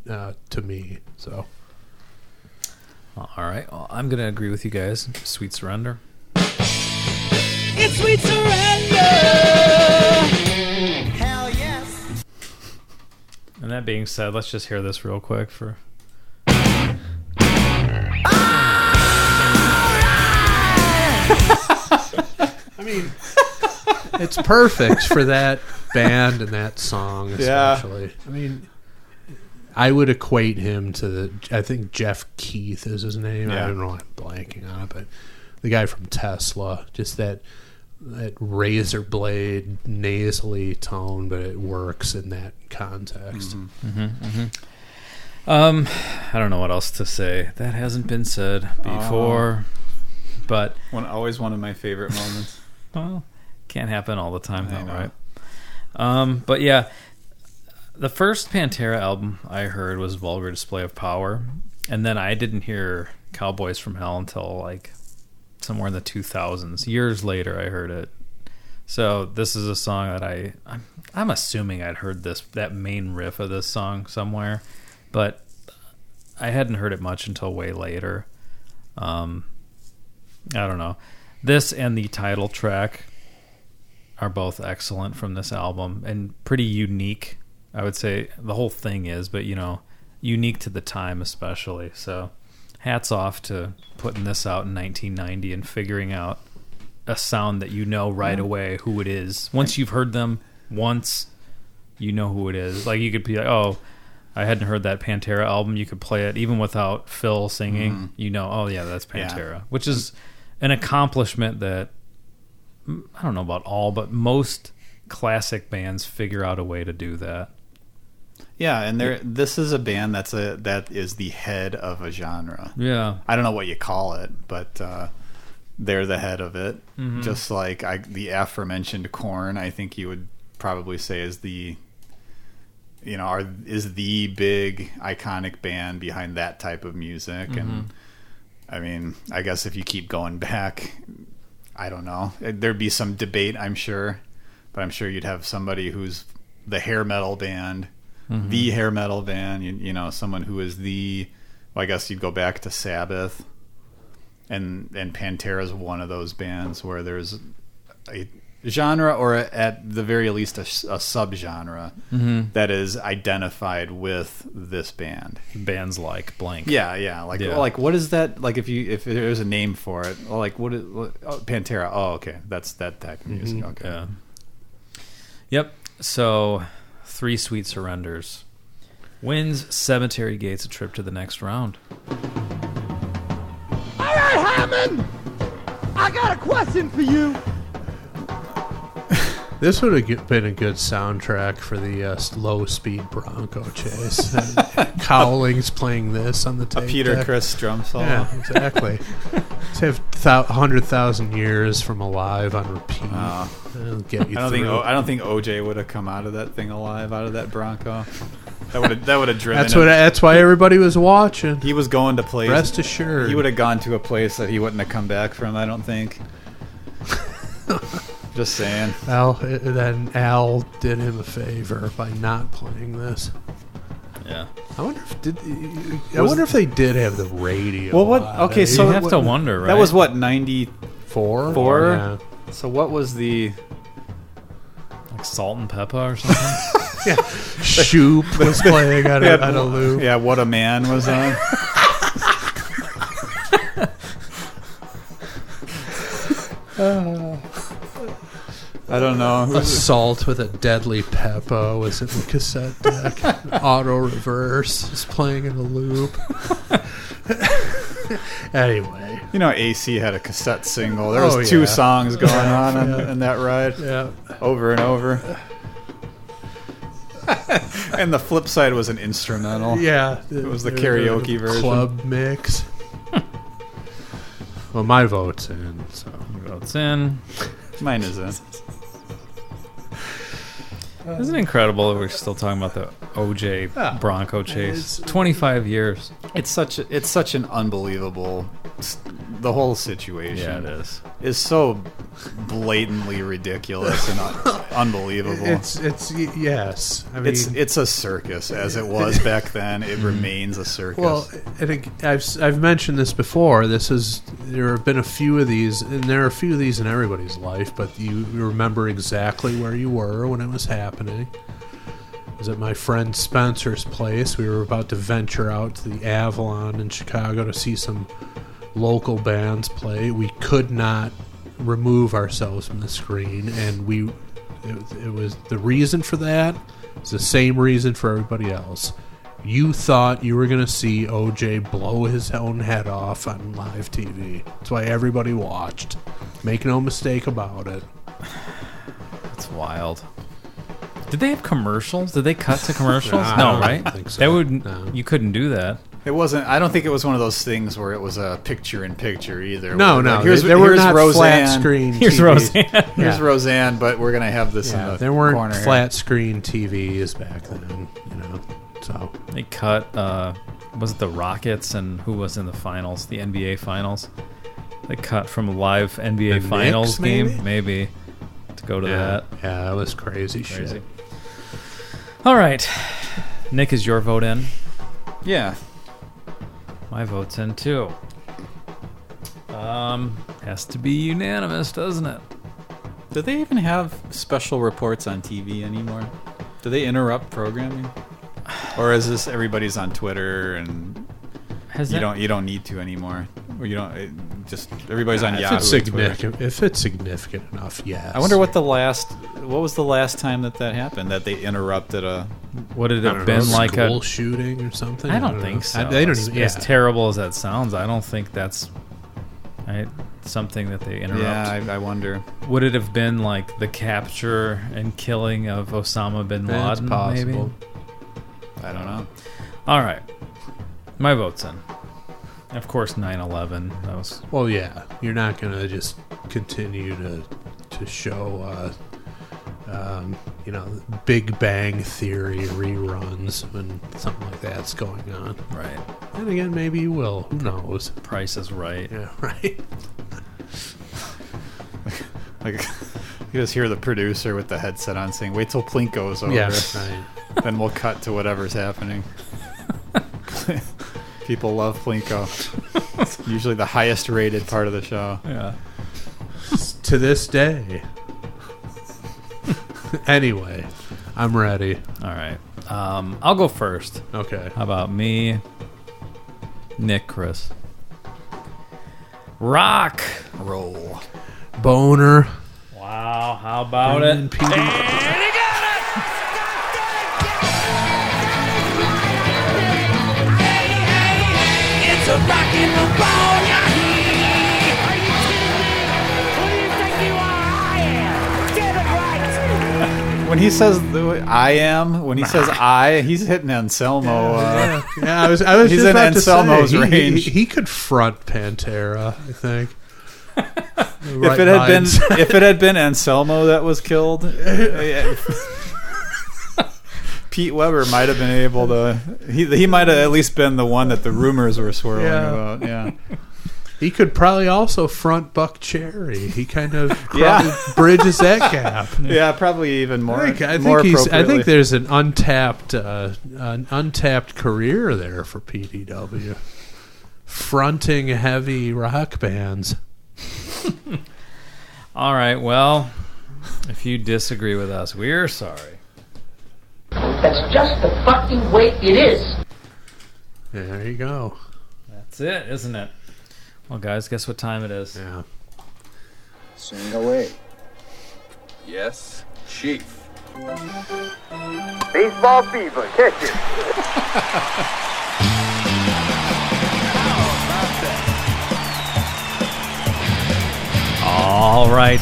to me. So, all right, well, I'm going to agree with you guys. Sweet Surrender. It's sweet surrender. Hell yes. And that being said, let's just hear this real quick for. I mean, it's perfect for that band and that song, especially. Yeah. I mean, I would equate him to I think Jeff Keith is his name. Yeah. I don't know why I'm blanking on it, but the guy from Tesla, just that razor blade, nasally tone, but it works in that context. I don't know what else to say. That hasn't been said before, but always one of my favorite moments. Well, can't happen all the time, though, right? But yeah, the first Pantera album I heard was Vulgar Display of Power, and then I didn't hear Cowboys from Hell until like somewhere in the 2000s. Years later, I heard it. So this is a song that I'm assuming I'd heard that main riff of this song somewhere, but I hadn't heard it much until way later. I don't know. This and the title track are both excellent from this album and pretty unique. I would say the whole thing is, but unique to the time especially. So hats off to putting this out in 1990 and figuring out a sound that right away who it is. Once you've heard them once, you know who it is. Like you could be like, oh, I hadn't heard that Pantera album. You could play it even without Phil singing. Oh yeah, that's Pantera, which is an accomplishment that I don't know about all, but most classic bands figure out a way to do that. Yeah, and this is a band that is the head of a genre. Yeah, I don't know what you call it, but they're the head of it. Mm-hmm. Just like the aforementioned Korn, I think you would probably say is the big iconic band behind that type of music. Mm-hmm. And I mean, I guess if you keep going back, I don't know, there'd be some debate, I'm sure, but I'm sure you'd have somebody who's the hair metal band, the hair metal band, someone who is I guess you'd go back to Sabbath, and Pantera's one of those bands where there's a genre, or at the very least a subgenre that is identified with this band. Bands like blank. Yeah. Like what is that? Like if there's a name for it, like Pantera. Oh, okay, that's that type of music. Okay. Yeah. Yep. So 3 Sweet Surrenders wins Cemetery Gates a trip to the next round. All right, Hammond, I got a question for you. This would have been a good soundtrack for the low-speed Bronco chase. Cowling's playing this on the tape. A Peter deck. Criss drum solo. Yeah, exactly. Let's have 100,000 Years from Alive on repeat. It'll get you through. I don't think OJ would have come out of that thing alive, out of that Bronco. That would have driven. That's why everybody was watching. He was going to place. Rest assured, he would have gone to a place that he wouldn't have come back from. I don't think. Just saying. Then Al did him a favor by not playing this. Yeah. I wonder if they did have the radio. Well, what? Okay, so you have to wonder, right? That was what, 94? 4? Yeah. So what was the like Salt and Pepper or something? Yeah. Shoop was playing on a loop. Yeah, What a Man was on. I don't know. Assault with a Deadly Peppo was in the cassette deck. Auto Reverse is playing in a loop. Anyway. AC had a cassette single. There was 2 songs going on in that ride. Yeah. Over and over. And the flip side was an instrumental. Yeah. It was the karaoke version. Club mix. Well, my vote's in. So. Your vote's in. Mine isn't. Isn't it incredible that we're still talking about the OJ Bronco chase? 25 years. It's such an unbelievable the whole situation is so blatantly ridiculous and unbelievable. It's yes. I mean, it's a circus as it was back then. It remains a circus. Well, I've mentioned this before. There have been a few of these, and there are a few of these in everybody's life. But you remember exactly where you were when it was happening. I was at my friend Spencer's place. We were about to venture out to the Avalon in Chicago to see some local bands play. We could not remove ourselves from the screen, and it was the reason for that is the same reason for everybody else. You thought you were going to see OJ blow his own head off on live TV. That's why everybody watched. Make no mistake about it. That's wild. Did they have commercials? Did they cut to commercials? No, right? I don't think so. You couldn't do that. It wasn't. I don't think it was one of those things where it was a picture-in-picture either. No. Here's not Roseanne. flat screen. Here's TVs. Roseanne. Here's Roseanne, but we're gonna have this in the there weren't corner here. flat screen TVs back then. So They cut. Was it the Rockets and who was in the finals? The NBA finals. They cut from a live NBA The finals Knicks, game, maybe, to go to that. Yeah, that was crazy shit. All right, Nick, is your vote in? Yeah. My vote's in too. Has to be unanimous, doesn't it? Do they even have special reports on TV anymore? Do they interrupt programming, or is this everybody's on Twitter and you don't need to anymore? Or you don't just everybody's on Yahoo. If it's significant enough, yes. I wonder what was the last time that happened, that they interrupted a. Would it have been like a school shooting or something? I don't think so. They don't even. As terrible as that sounds, I don't think that's something that they interrupt. Yeah, I wonder. Would it have been like the capture and killing of Osama bin Laden? That's possible. Maybe? I don't know. All right, my vote's in. Of course, 9/11. That was. Well, yeah, you're not gonna just continue to show. Big Bang Theory reruns when something like that's going on. Right. And again, maybe you will. Who knows? Price is Right. Yeah, right. Like, you just hear the producer with the headset on saying, "Wait till Plinko's over." Yeah, right. Then we'll cut to whatever's happening. People love Plinko. It's usually the highest rated part of the show. Yeah. To this day. Anyway, I'm ready. All right. I'll go first. Okay. How about me? Nick, Chris. Rock. Roll. Boner. Wow. How about And it? Petey. It's a rockin' the ball, yeah. When he says "I am," when he says "I," he's hitting Anselmo. Yeah, I was He's just in about Anselmo's to say, range. He could front Pantera, I think. If it had been Anselmo that was killed, Pete Weber might have been able to. He might have at least been the one that the rumors were swirling about. Yeah. He could probably also front Buck Cherry. He kind of bridges that gap. Yeah, probably even more. I think there's an untapped career there for PDW, fronting heavy rock bands. All right. Well, if you disagree with us, we're sorry. That's just the fucking way it is. There you go. That's it, isn't it? Well, guys, guess what time it is? Yeah. Sing away. Yes, Chief. Baseball fever, catch it. All right.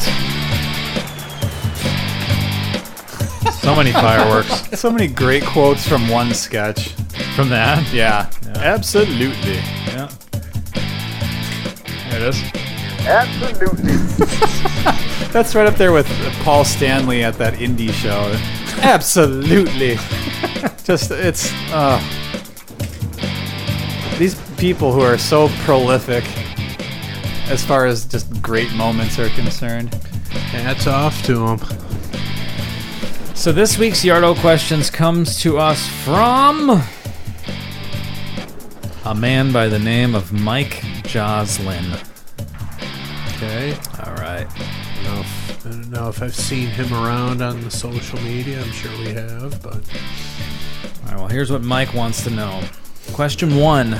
So many fireworks. So many great quotes from one sketch. From that? Yeah. Absolutely. Yeah. There it is. Absolutely. That's right up there with Paul Stanley at that indie show. Absolutely. It's these people who are so prolific as far as just great moments are concerned. Hats off to him. So this week's Yardo Questions comes to us from a man by the name of Mike Joslin. Okay. All right. I don't know if I've seen him around on the social media. I'm sure we have, but... All right, well, here's what Mike wants to know. Question 1.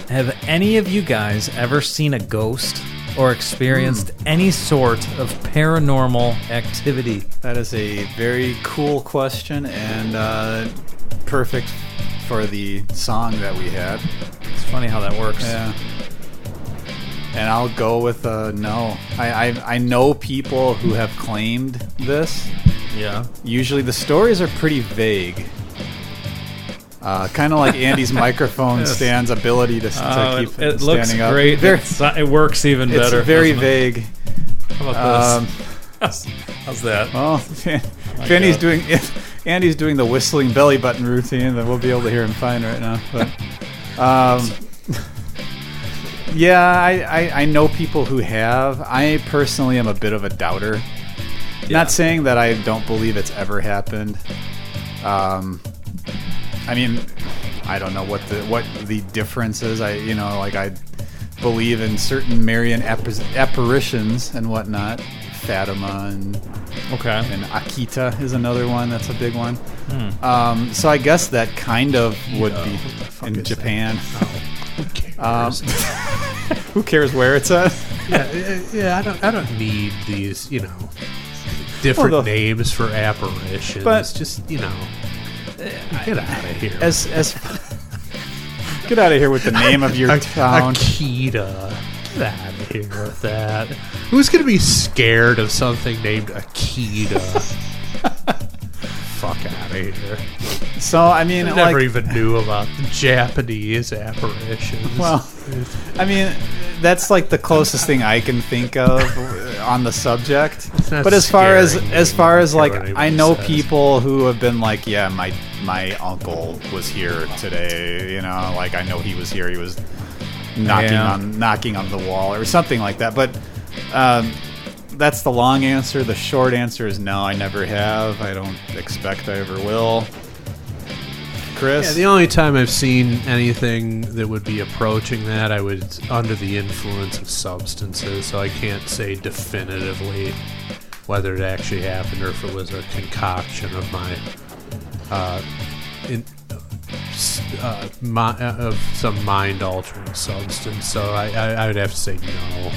Have any of you guys ever seen a ghost or experienced any sort of paranormal activity? That is a very cool question and perfect for the song that we had. It's funny how that works. Yeah. And I'll go with no. I know people who have claimed this. Yeah. Usually the stories are pretty vague. Kind of like Andy's microphone stand's ability to keep it standing looks up. great. It works even better. It's very vague. How about this? How's that? Well, if Andy's doing the whistling belly button routine, then we'll be able to hear him fine right now. But, yeah, I know people who have. I personally am a bit of a doubter. Yeah. Not saying that I don't believe it's ever happened. I mean, I don't know what the difference is. I believe in certain Marian apparitions and whatnot. Fatima and Akita is another one. That's a big one. So I guess that kind of would be in Japan. Who cares? Who cares where it's at? Yeah. I don't need these, different names for apparitions. But just get out of here. Get out of here with the name of your town. Akita. Get out of here with that. Who's going to be scared of something named Akita? Fuck out of here. So, I mean... I never even knew about the Japanese apparitions. Well, I mean, that's like the closest thing I can think of on the subject. But as far as like, I know people who have been like, yeah, my uncle was here today, like I know he was here. He was knocking on the wall or something like that. But that's the long answer. The short answer is no, I never have. I don't expect I ever will. Chris? Yeah, the only time I've seen anything that would be approaching that, I was under the influence of substances, so I can't say definitively whether it actually happened or if it was a concoction of of some mind-altering substance. So I would have to say no.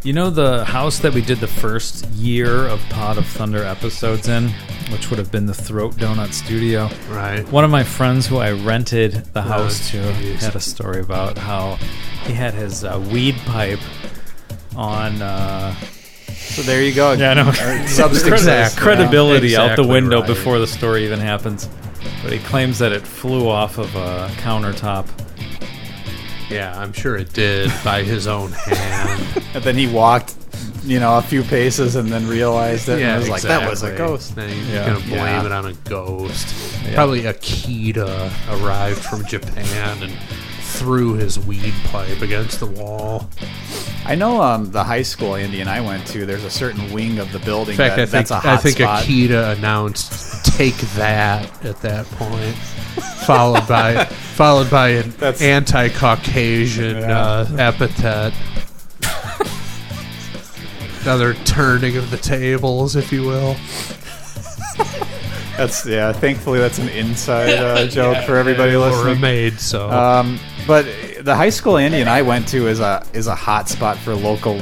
You know the house that we did the first year of Pod of Thunder episodes in, which would have been the Throat Donut Studio? Right. One of my friends who I rented the house to had a story about how he had his weed pipe on... So there you go. Yeah, I know. Credibility out the window before the story even happens. But he claims that it flew off of a countertop. Yeah, I'm sure it did by his own hand. And then he walked, a few paces and then realized it. Yeah, and was like, that was a ghost. Then he's going to blame it on a ghost. Yeah. Probably Akita arrived from Japan and threw his weed pipe against the wall. I know the high school Andy and I went to, there's a certain wing of the building that's a hot I think spot. Akita announced, take that, at that point. Followed by an anti-Caucasian epithet. Another turning of the tables, if you will. Thankfully that's an inside joke for everybody listening. Or made so. But the high school Andy and I went to is a hot spot for local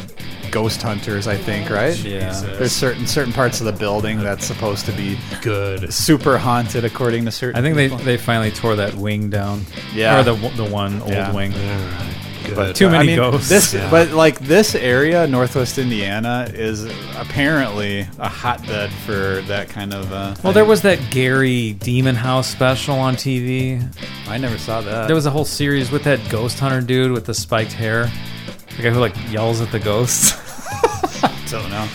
ghost hunters, I think, right? Yeah. There's certain parts of the building that's supposed to be good, super haunted, according to certain. I think they finally tore that wing down. Yeah, or the one old wing. Yeah. But too many ghosts. But like this area, Northwest Indiana, is apparently a hotbed for that kind of. Well, there was that Gary Demon House special on TV. I never saw that. There was a whole series with that ghost hunter dude with the spiked hair, the guy who yells at the ghosts. don't know.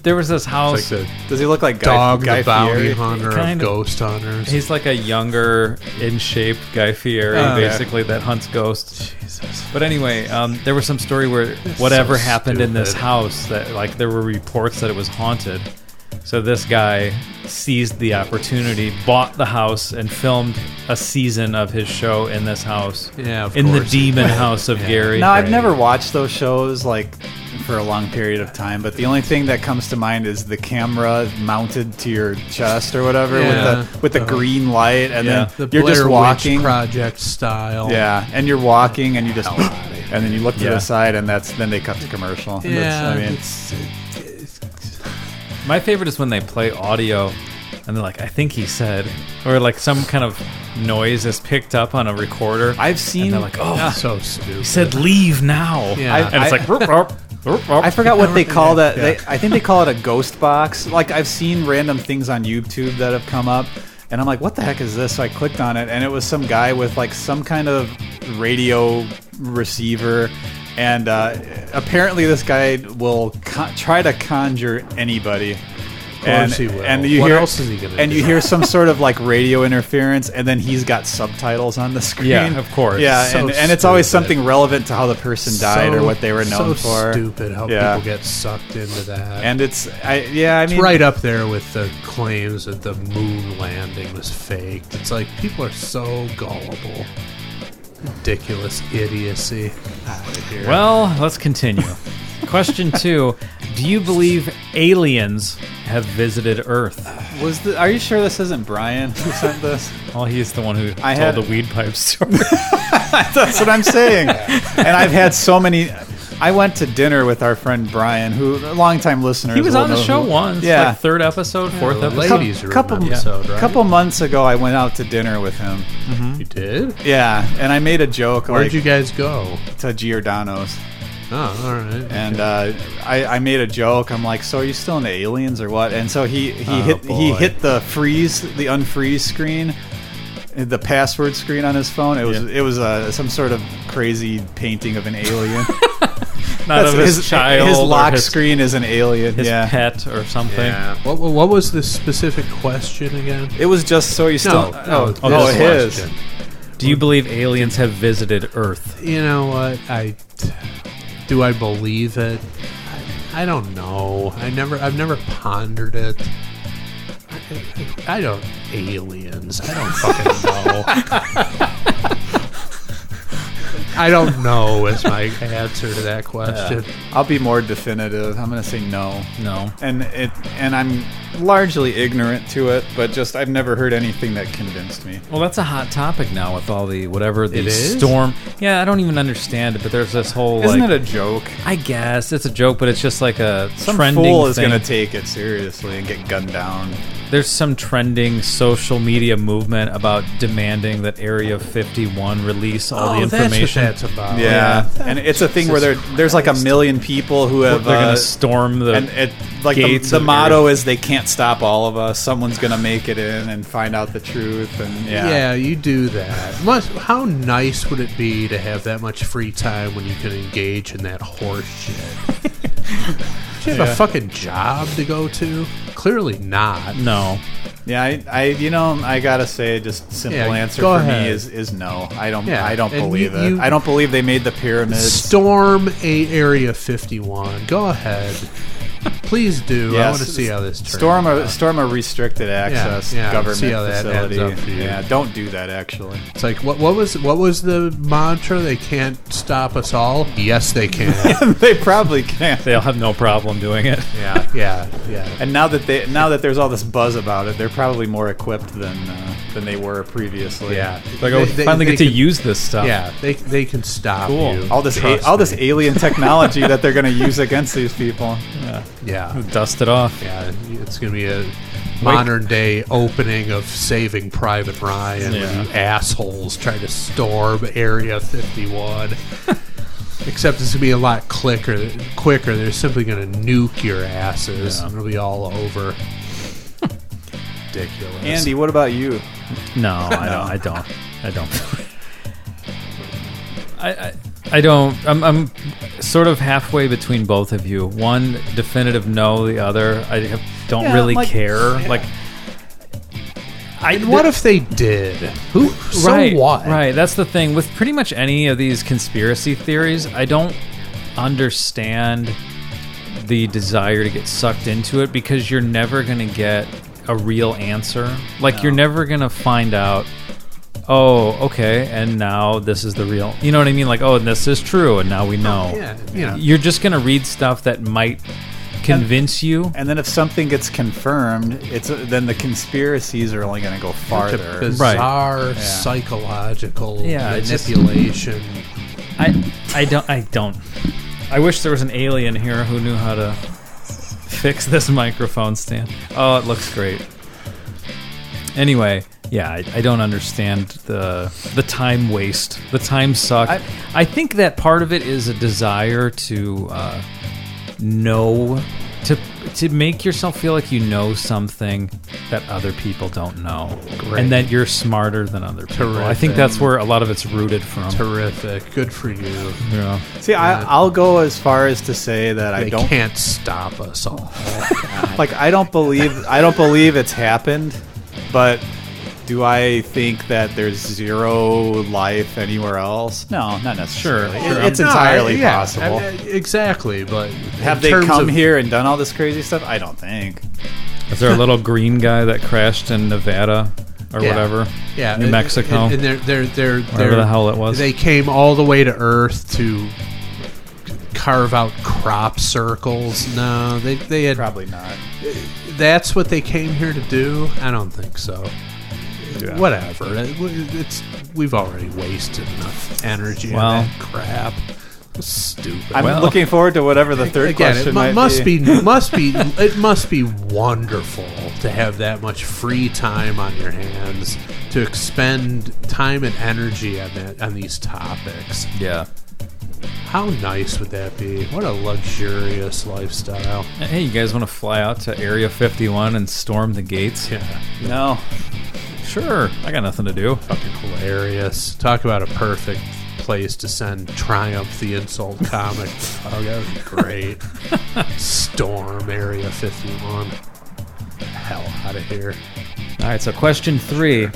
There was this house. It's like Does he look like Dog Guy the bounty Fieri? hunter Kind of of. ghost hunters. He's like a younger, in shape Guy Fieri, basically, that hunts ghosts. Jesus. But anyway, there was some story where whatever so happened in this stupid. house, that like there were reports that it was haunted. So this guy seized the opportunity, bought the house, and filmed a season of his show in this house. Yeah, of in the course he demon did. house of Yeah. Gary. No, I've Gray. never watched those shows like for a long period of time, but the only thing that comes to mind is the camera mounted to your chest or whatever Yeah. with the green light, and Yeah. then The you're Blair just walking. Witch Project style. Yeah, and you're walking, and you just, Hell outta here. and then you look to Yeah. the side, and then they cut to commercial. And Yeah, I mean, it's My favorite is when they play audio and they're like, I think he said, or like some kind of noise is picked up on a recorder. I've and seen. they're like, oh, so stupid. he said leave now. Yeah. And it's like, "Roop, roop, roop, roop." I forgot what they call that. Yeah. I think they call it a ghost box. Like I've seen random things on YouTube that have come up, and I'm like, "What the heck is this?" So I clicked on it, and it was some guy with like some kind of radio receiver, and apparently this guy will try to conjure anybody. Of course he will. And you What hear, else is he gonna and do? you hear some sort of like radio interference, and then he's got subtitles on the screen. Yeah, of course. Yeah, So and it's always stupid. something relevant to how the person died or what they were known so for. Stupid how Yeah. people get sucked into that. And it's I it's mean, right up there with the claims that the moon landing was faked. It's like people are so gullible. Ridiculous idiocy. Out of here. Well, let's continue. Question 2. Do you believe aliens have visited Earth? Are you sure this isn't Brian who sent this? Well, he's the one who I told had- the weed pipe story. That's what I'm saying. And I've had so many. I went to dinner with our friend Brian, who a longtime listener. He was on the show once. Yeah. Like third episode, fourth the episode. ladies couple- episode, right? couple months ago, I went out to dinner with him. You did? Yeah, and I made a joke Where'd like you guys go? to Giordano's. Oh, all right. And I made a joke. I'm like, "So are you still into aliens or what?" And so he boy. hit the unfreeze screen, the password screen on his phone. It was some sort of crazy painting of an alien. Not of his child. His or lock his, screen is an alien. his yeah. pet or something. Yeah. What was the specific question again? It was just so you still. No, his. question. Do you believe aliens have visited Earth? You know what? Do I believe it? I don't know. I've never pondered it. I don't aliens. I don't fucking know. I don't know is my answer to that question. I'll be more definitive. I'm going to say no. No. And I'm largely ignorant to it, but just I've never heard anything that convinced me. Well, that's a hot topic now with all the whatever the It is? storm. Yeah, I don't even understand it, but there's this whole Isn't like. it a joke? I guess it's a joke, but it's just like a Some trending fool is thing. going to take it seriously and get gunned down. There's some trending social media movement about demanding that Area 51 release all the information. That's what that's about. Yeah, and it's a thing where there's like a million people who have. They're going to storm the and it like gates the of motto is they can't stop all of us. Someone's gonna make it in and find out the truth. And Yeah, you do that. How nice would it be to have that much free time when you can engage in that horse shit? Do you have a fucking job to go to? Clearly not. No. Yeah, I gotta say, just simple Yeah, answer go for ahead. me is no. I don't Yeah, I don't and believe you- it. I don't believe they made the pyramids. Storm Area 51. Go ahead. Please do. I want to see how this turns out. Storm a restricted access yeah, government see how that adds facility. up for you. Yeah, don't do that. Actually, It's like what was the mantra? They can't stop us all. Yes, they can. they probably can't. They'll have no problem doing it. yeah. And now that there's all this buzz about it, they're probably more equipped than they were previously. Yeah. Like, oh, we finally get to can- use this stuff. Yeah, they can stop Cool. you. All this Trust me. alien technology that they're going to use against these people. Yeah. Dust it off. Yeah, it's going to be a modern day opening of Saving Private Ryan when Yeah. you assholes try to storm Area 51. Except it's going to be a lot quicker. They're simply going to nuke your asses and it'll be all over. Ridiculous. Andy, what about you? No, I don't. I don't. I'm sort of halfway between both of you. One definitive no, the other I don't really care. Yeah. Like, what if they did? Who? So right, what? Right. That's the thing with pretty much any of these conspiracy theories. I don't understand the desire to get sucked into it because you're never going to get a real answer. Like, you're never going to find out, oh, okay, and now this is the real... You know what I mean? Like, oh, this is true, and now we know. Yeah, you know. You're just going to read stuff that might convince you. And then if something gets confirmed, then the conspiracies are only going to go farther. Such a bizarre psychological just- manipulation. I don't. I wish there was an alien here who knew how to fix this microphone stand. Oh, it looks great. Anyway, yeah, I don't understand the time waste, the time suck. I think that part of it is a desire to know, to make yourself feel like you know something that other people don't know, and that you're smarter than other people. Terrific. I think that's where a lot of it's rooted from. Terrific. Good for you. Yeah. See, I'll go as far as to say that They can't stop us all. like I don't believe it's happened, but do I think that there's zero life anywhere else? No, not necessarily. Sure. It's entirely possible. Exactly, but have they come here and done all this crazy stuff? I don't think. Is there a little green guy that crashed in Nevada or whatever? Yeah, New Mexico. And they're whatever the hell it was. They came all the way to Earth to carve out crop circles. No, they had probably not. That's what they came here to do. I don't think so. Yeah. Whatever. We've already wasted enough energy on that crap. Stupid. I'm looking forward to whatever the third question must be. It must be wonderful to have that much free time on your hands to expend time and energy on these topics. Yeah. How nice would that be? What a luxurious lifestyle. Hey, you guys want to fly out to Area 51 and storm the gates? Yeah. No. Sure. I got nothing to do. Fucking hilarious. Talk about a perfect place to send Triumph the Insult comic. Oh, that would be great. Storm Area 51. Hell out of here. All right, so question 3.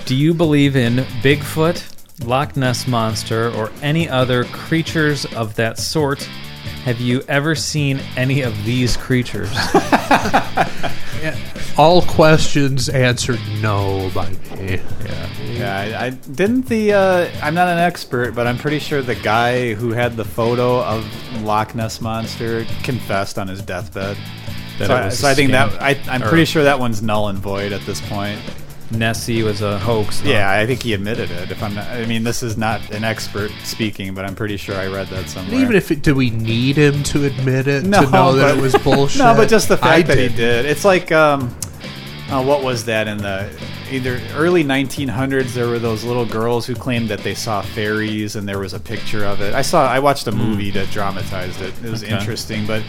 Do you believe in Bigfoot, Loch Ness Monster, or any other creatures of that sort? Have you ever seen any of these creatures? All questions answered no by me. Yeah. I didn't I'm not an expert, but I'm pretty sure the guy who had the photo of Loch Ness Monster confessed on his deathbed. So I think I'm pretty sure that one's null and void at this point. Nessie was a hoax. Huh? Yeah, I think he admitted it. This is not an expert speaking, but I'm pretty sure I read that somewhere. Even if do we need him to admit it to know that it was bullshit? No, but just the fact that he did. It's like what was that in the either early 1900s? There were those little girls who claimed that they saw fairies, and there was a picture of it. I watched a movie that dramatized it. It was interesting, but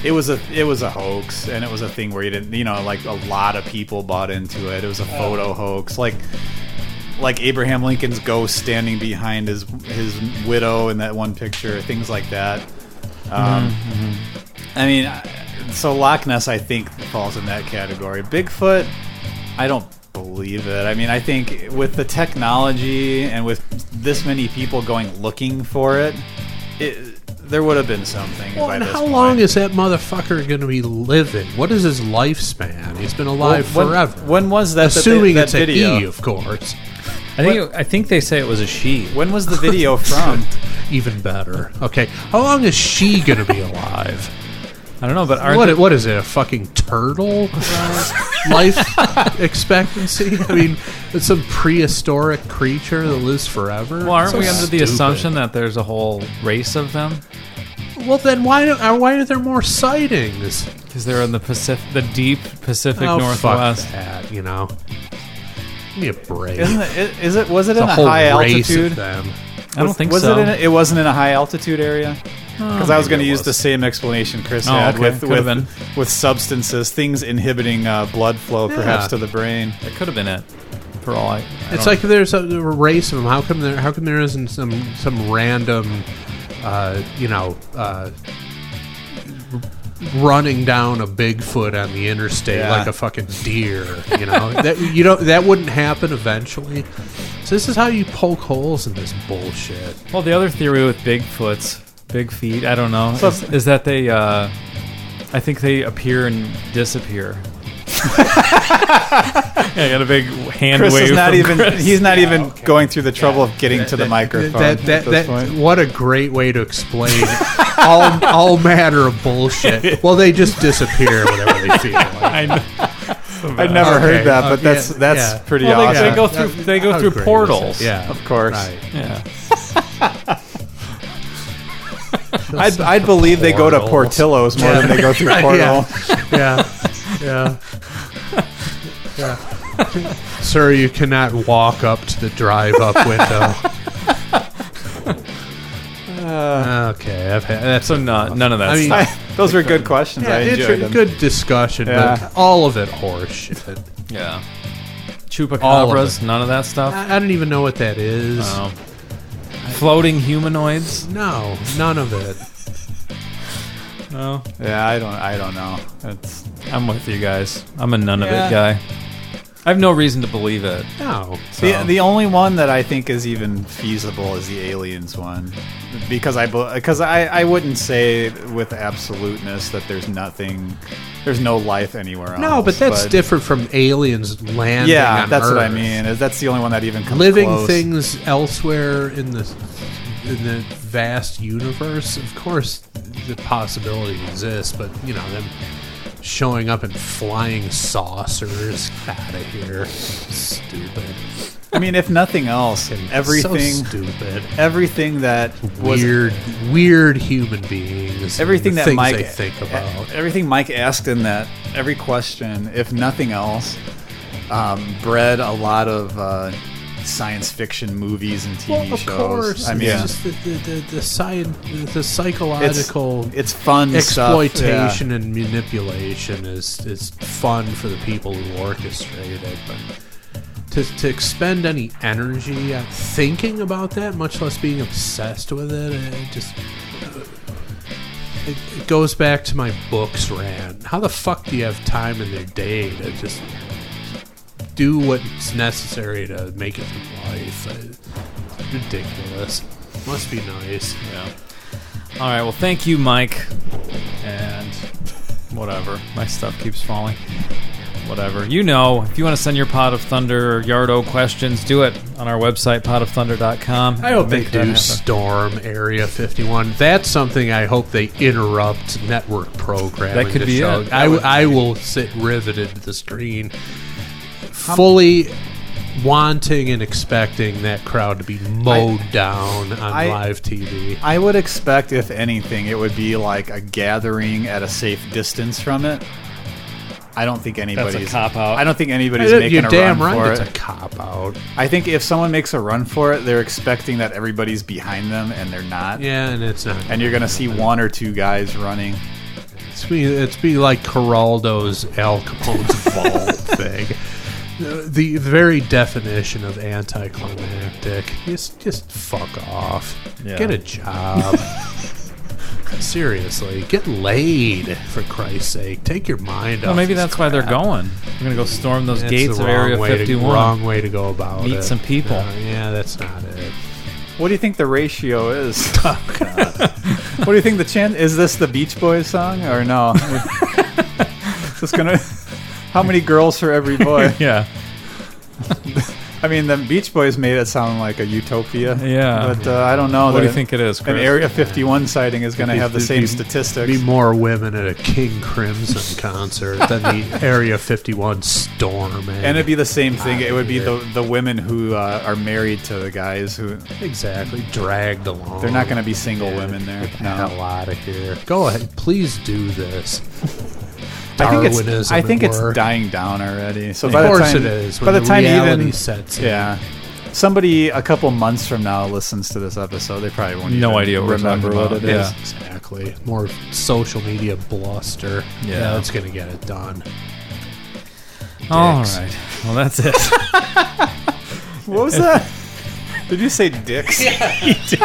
it was a hoax, and it was a thing where you didn't, like a lot of people bought into it. It was a photo hoax, like Abraham Lincoln's ghost standing behind his widow in that one picture, things like that. I mean, so Loch Ness, I think, falls in that category. Bigfoot, I don't believe it. I mean, I think with the technology and with this many people going looking for it, there would have been something by this point. How long is that motherfucker going to be living? What is his lifespan? He's been alive forever. When was that? Assuming that it's video? a he, of course. I think they say it was a she. When was the video from? Even better. Okay, how long is she going to be alive? I don't know, but what is it? A fucking turtle life expectancy? I mean, it's some prehistoric creature that lives forever. Well, aren't we under the assumption that there's a whole race of them? Well, then why are there more sightings? Because they're in the deep Pacific Northwest. Fuck that, Give me a break. Was it in a high altitude? I don't think so. It wasn't in a high altitude area? Because I was going to use the same explanation Chris had with substances, things inhibiting blood flow, perhaps to the brain. That could have been it. For all I It's don't- like there's a race of them. How come there isn't some random, running down a Bigfoot on the interstate like a fucking deer? That wouldn't happen eventually. So this is how you poke holes in this bullshit. Well, the other theory with Bigfoot's big feet, I don't know, is that they, I think they appear and disappear. I got a big hand Chris wave. is not from even. Chris. He's not even going through the trouble of getting to the microphone. at this point. What a great way to explain all manner of bullshit. Well, they just disappear whenever they feel like. I'd never heard that, but that's pretty Well, awesome. they go through portals. Yeah, Of course. Right. Yeah. I'd believe they go to Portillo's more than they go through Portal. Yeah. Sir, you cannot walk up to the drive-up window. Okay, I've had that's So none of that I mean, stuff. Those were good questions. I it's enjoyed a them. good discussion, but all of it horseshit. Yeah. All of Chupacabras, it. none of that stuff. I don't even know what that is. Oh. Floating humanoids? No, none of it. No. Yeah, I don't know. I'm with you guys. I'm a none of it guy. I have no reason to believe it. No. So. The only one that I think is even feasible is the aliens one, because I wouldn't say with absoluteness that there's no life anywhere else. No, but that's different from aliens landing Yeah, on that's Earth. what I mean. That's the only one that even comes Living close. things elsewhere in the vast universe, of course, the possibility exists, but them showing up in flying saucers, out of here, stupid. I mean, if nothing else, everything so stupid, everything that was weird human beings, everything the that things Mike they think about, everything Mike asked in that every question, if nothing else, bred a lot of science fiction movies and TV of shows. course. I mean, it's just the psychological it's fun exploitation stuff, and manipulation is fun for the people who orchestrate it, but to expend any energy on thinking about that, much less being obsessed with it, it goes back to my books rant. How the fuck do you have time in their day to just do what's necessary to make it through life? It's ridiculous. Must be nice. Yeah. All right. Well, thank you, Mike. And whatever. My stuff keeps falling. Whatever. If you want to send your Pot of Thunder or Yardo questions, do it on our website, potofthunder.com. I hope they do storm Area 51. That's something I hope they interrupt network programming. That could to be show. it. I will sit riveted to the screen, fully wanting and expecting that crowd to be mowed down on live TV. I would expect, if anything, it would be like a gathering at a safe distance from it. I don't think anybody's... That's a cop-out. I don't think anybody's making You're a damn run right for it's it. a cop-out. I think if someone makes a run for it, they're expecting that everybody's behind them, and they're not. Yeah, and it's not. And you're going to see one or two guys running. It's be like Geraldo's Al Capone's vault thing. The very definition of anticlimactic. Just fuck off. Yeah. Get a job. Seriously, get laid, for Christ's sake. Take your mind off. Well, maybe this that's why they're crap. going. We're going to go storm those That's gates the of wrong Area way 51. Wrong way to go about it. Meet some people. Yeah, that's not it. What do you think the ratio is? Oh, God. What do you think the chance... Is this the Beach Boys song, or no? Is this gonna... How many girls for every boy? Yeah. I mean, the Beach Boys made it sound like a utopia. Yeah. But I don't know. What that do you think it is, Chris? An Area 51 sighting is going to have the same statistics. Be more women at a King Crimson concert than the Area 51 storm. And it'd be the same thing. It would be the women who are married to the guys who... Exactly. Dragged along. They're not going to be single women there. Get the hell out of here. Go ahead. Please do this. I think it's dying down already. So by of course the time, it is. By the time reality even sets in. yeah, somebody a couple months from now listens to this episode, they probably won't No even idea what we're remember talking what about. it is. Yeah. Exactly. More social media bluster. Yeah. That's going to get it done. All Dicks. right. Well, that's it. What was that? Did you say dicks? He did.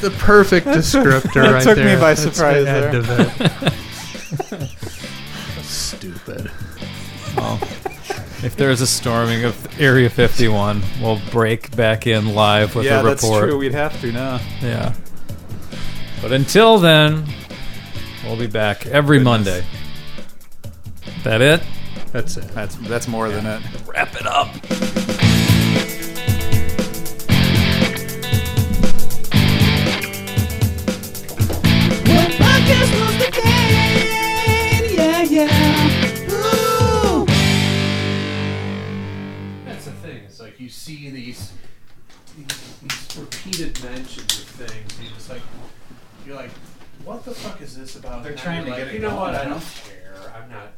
The perfect descriptor That right took there. me by That's surprise the end there. of it. Stupid. Well, if there's a storming of Area 51, we'll break back in live with a report. Yeah, that's true. We'd have to now. Yeah. But until then, we'll be back every Monday. That it? That's it. That's more than it. Wrap it up. That's the thing. It's like you see these repeated mentions of things. And you're like, what the fuck is this about? They're And trying you're to like, get it you know what? going, I you know? don't care. I'm not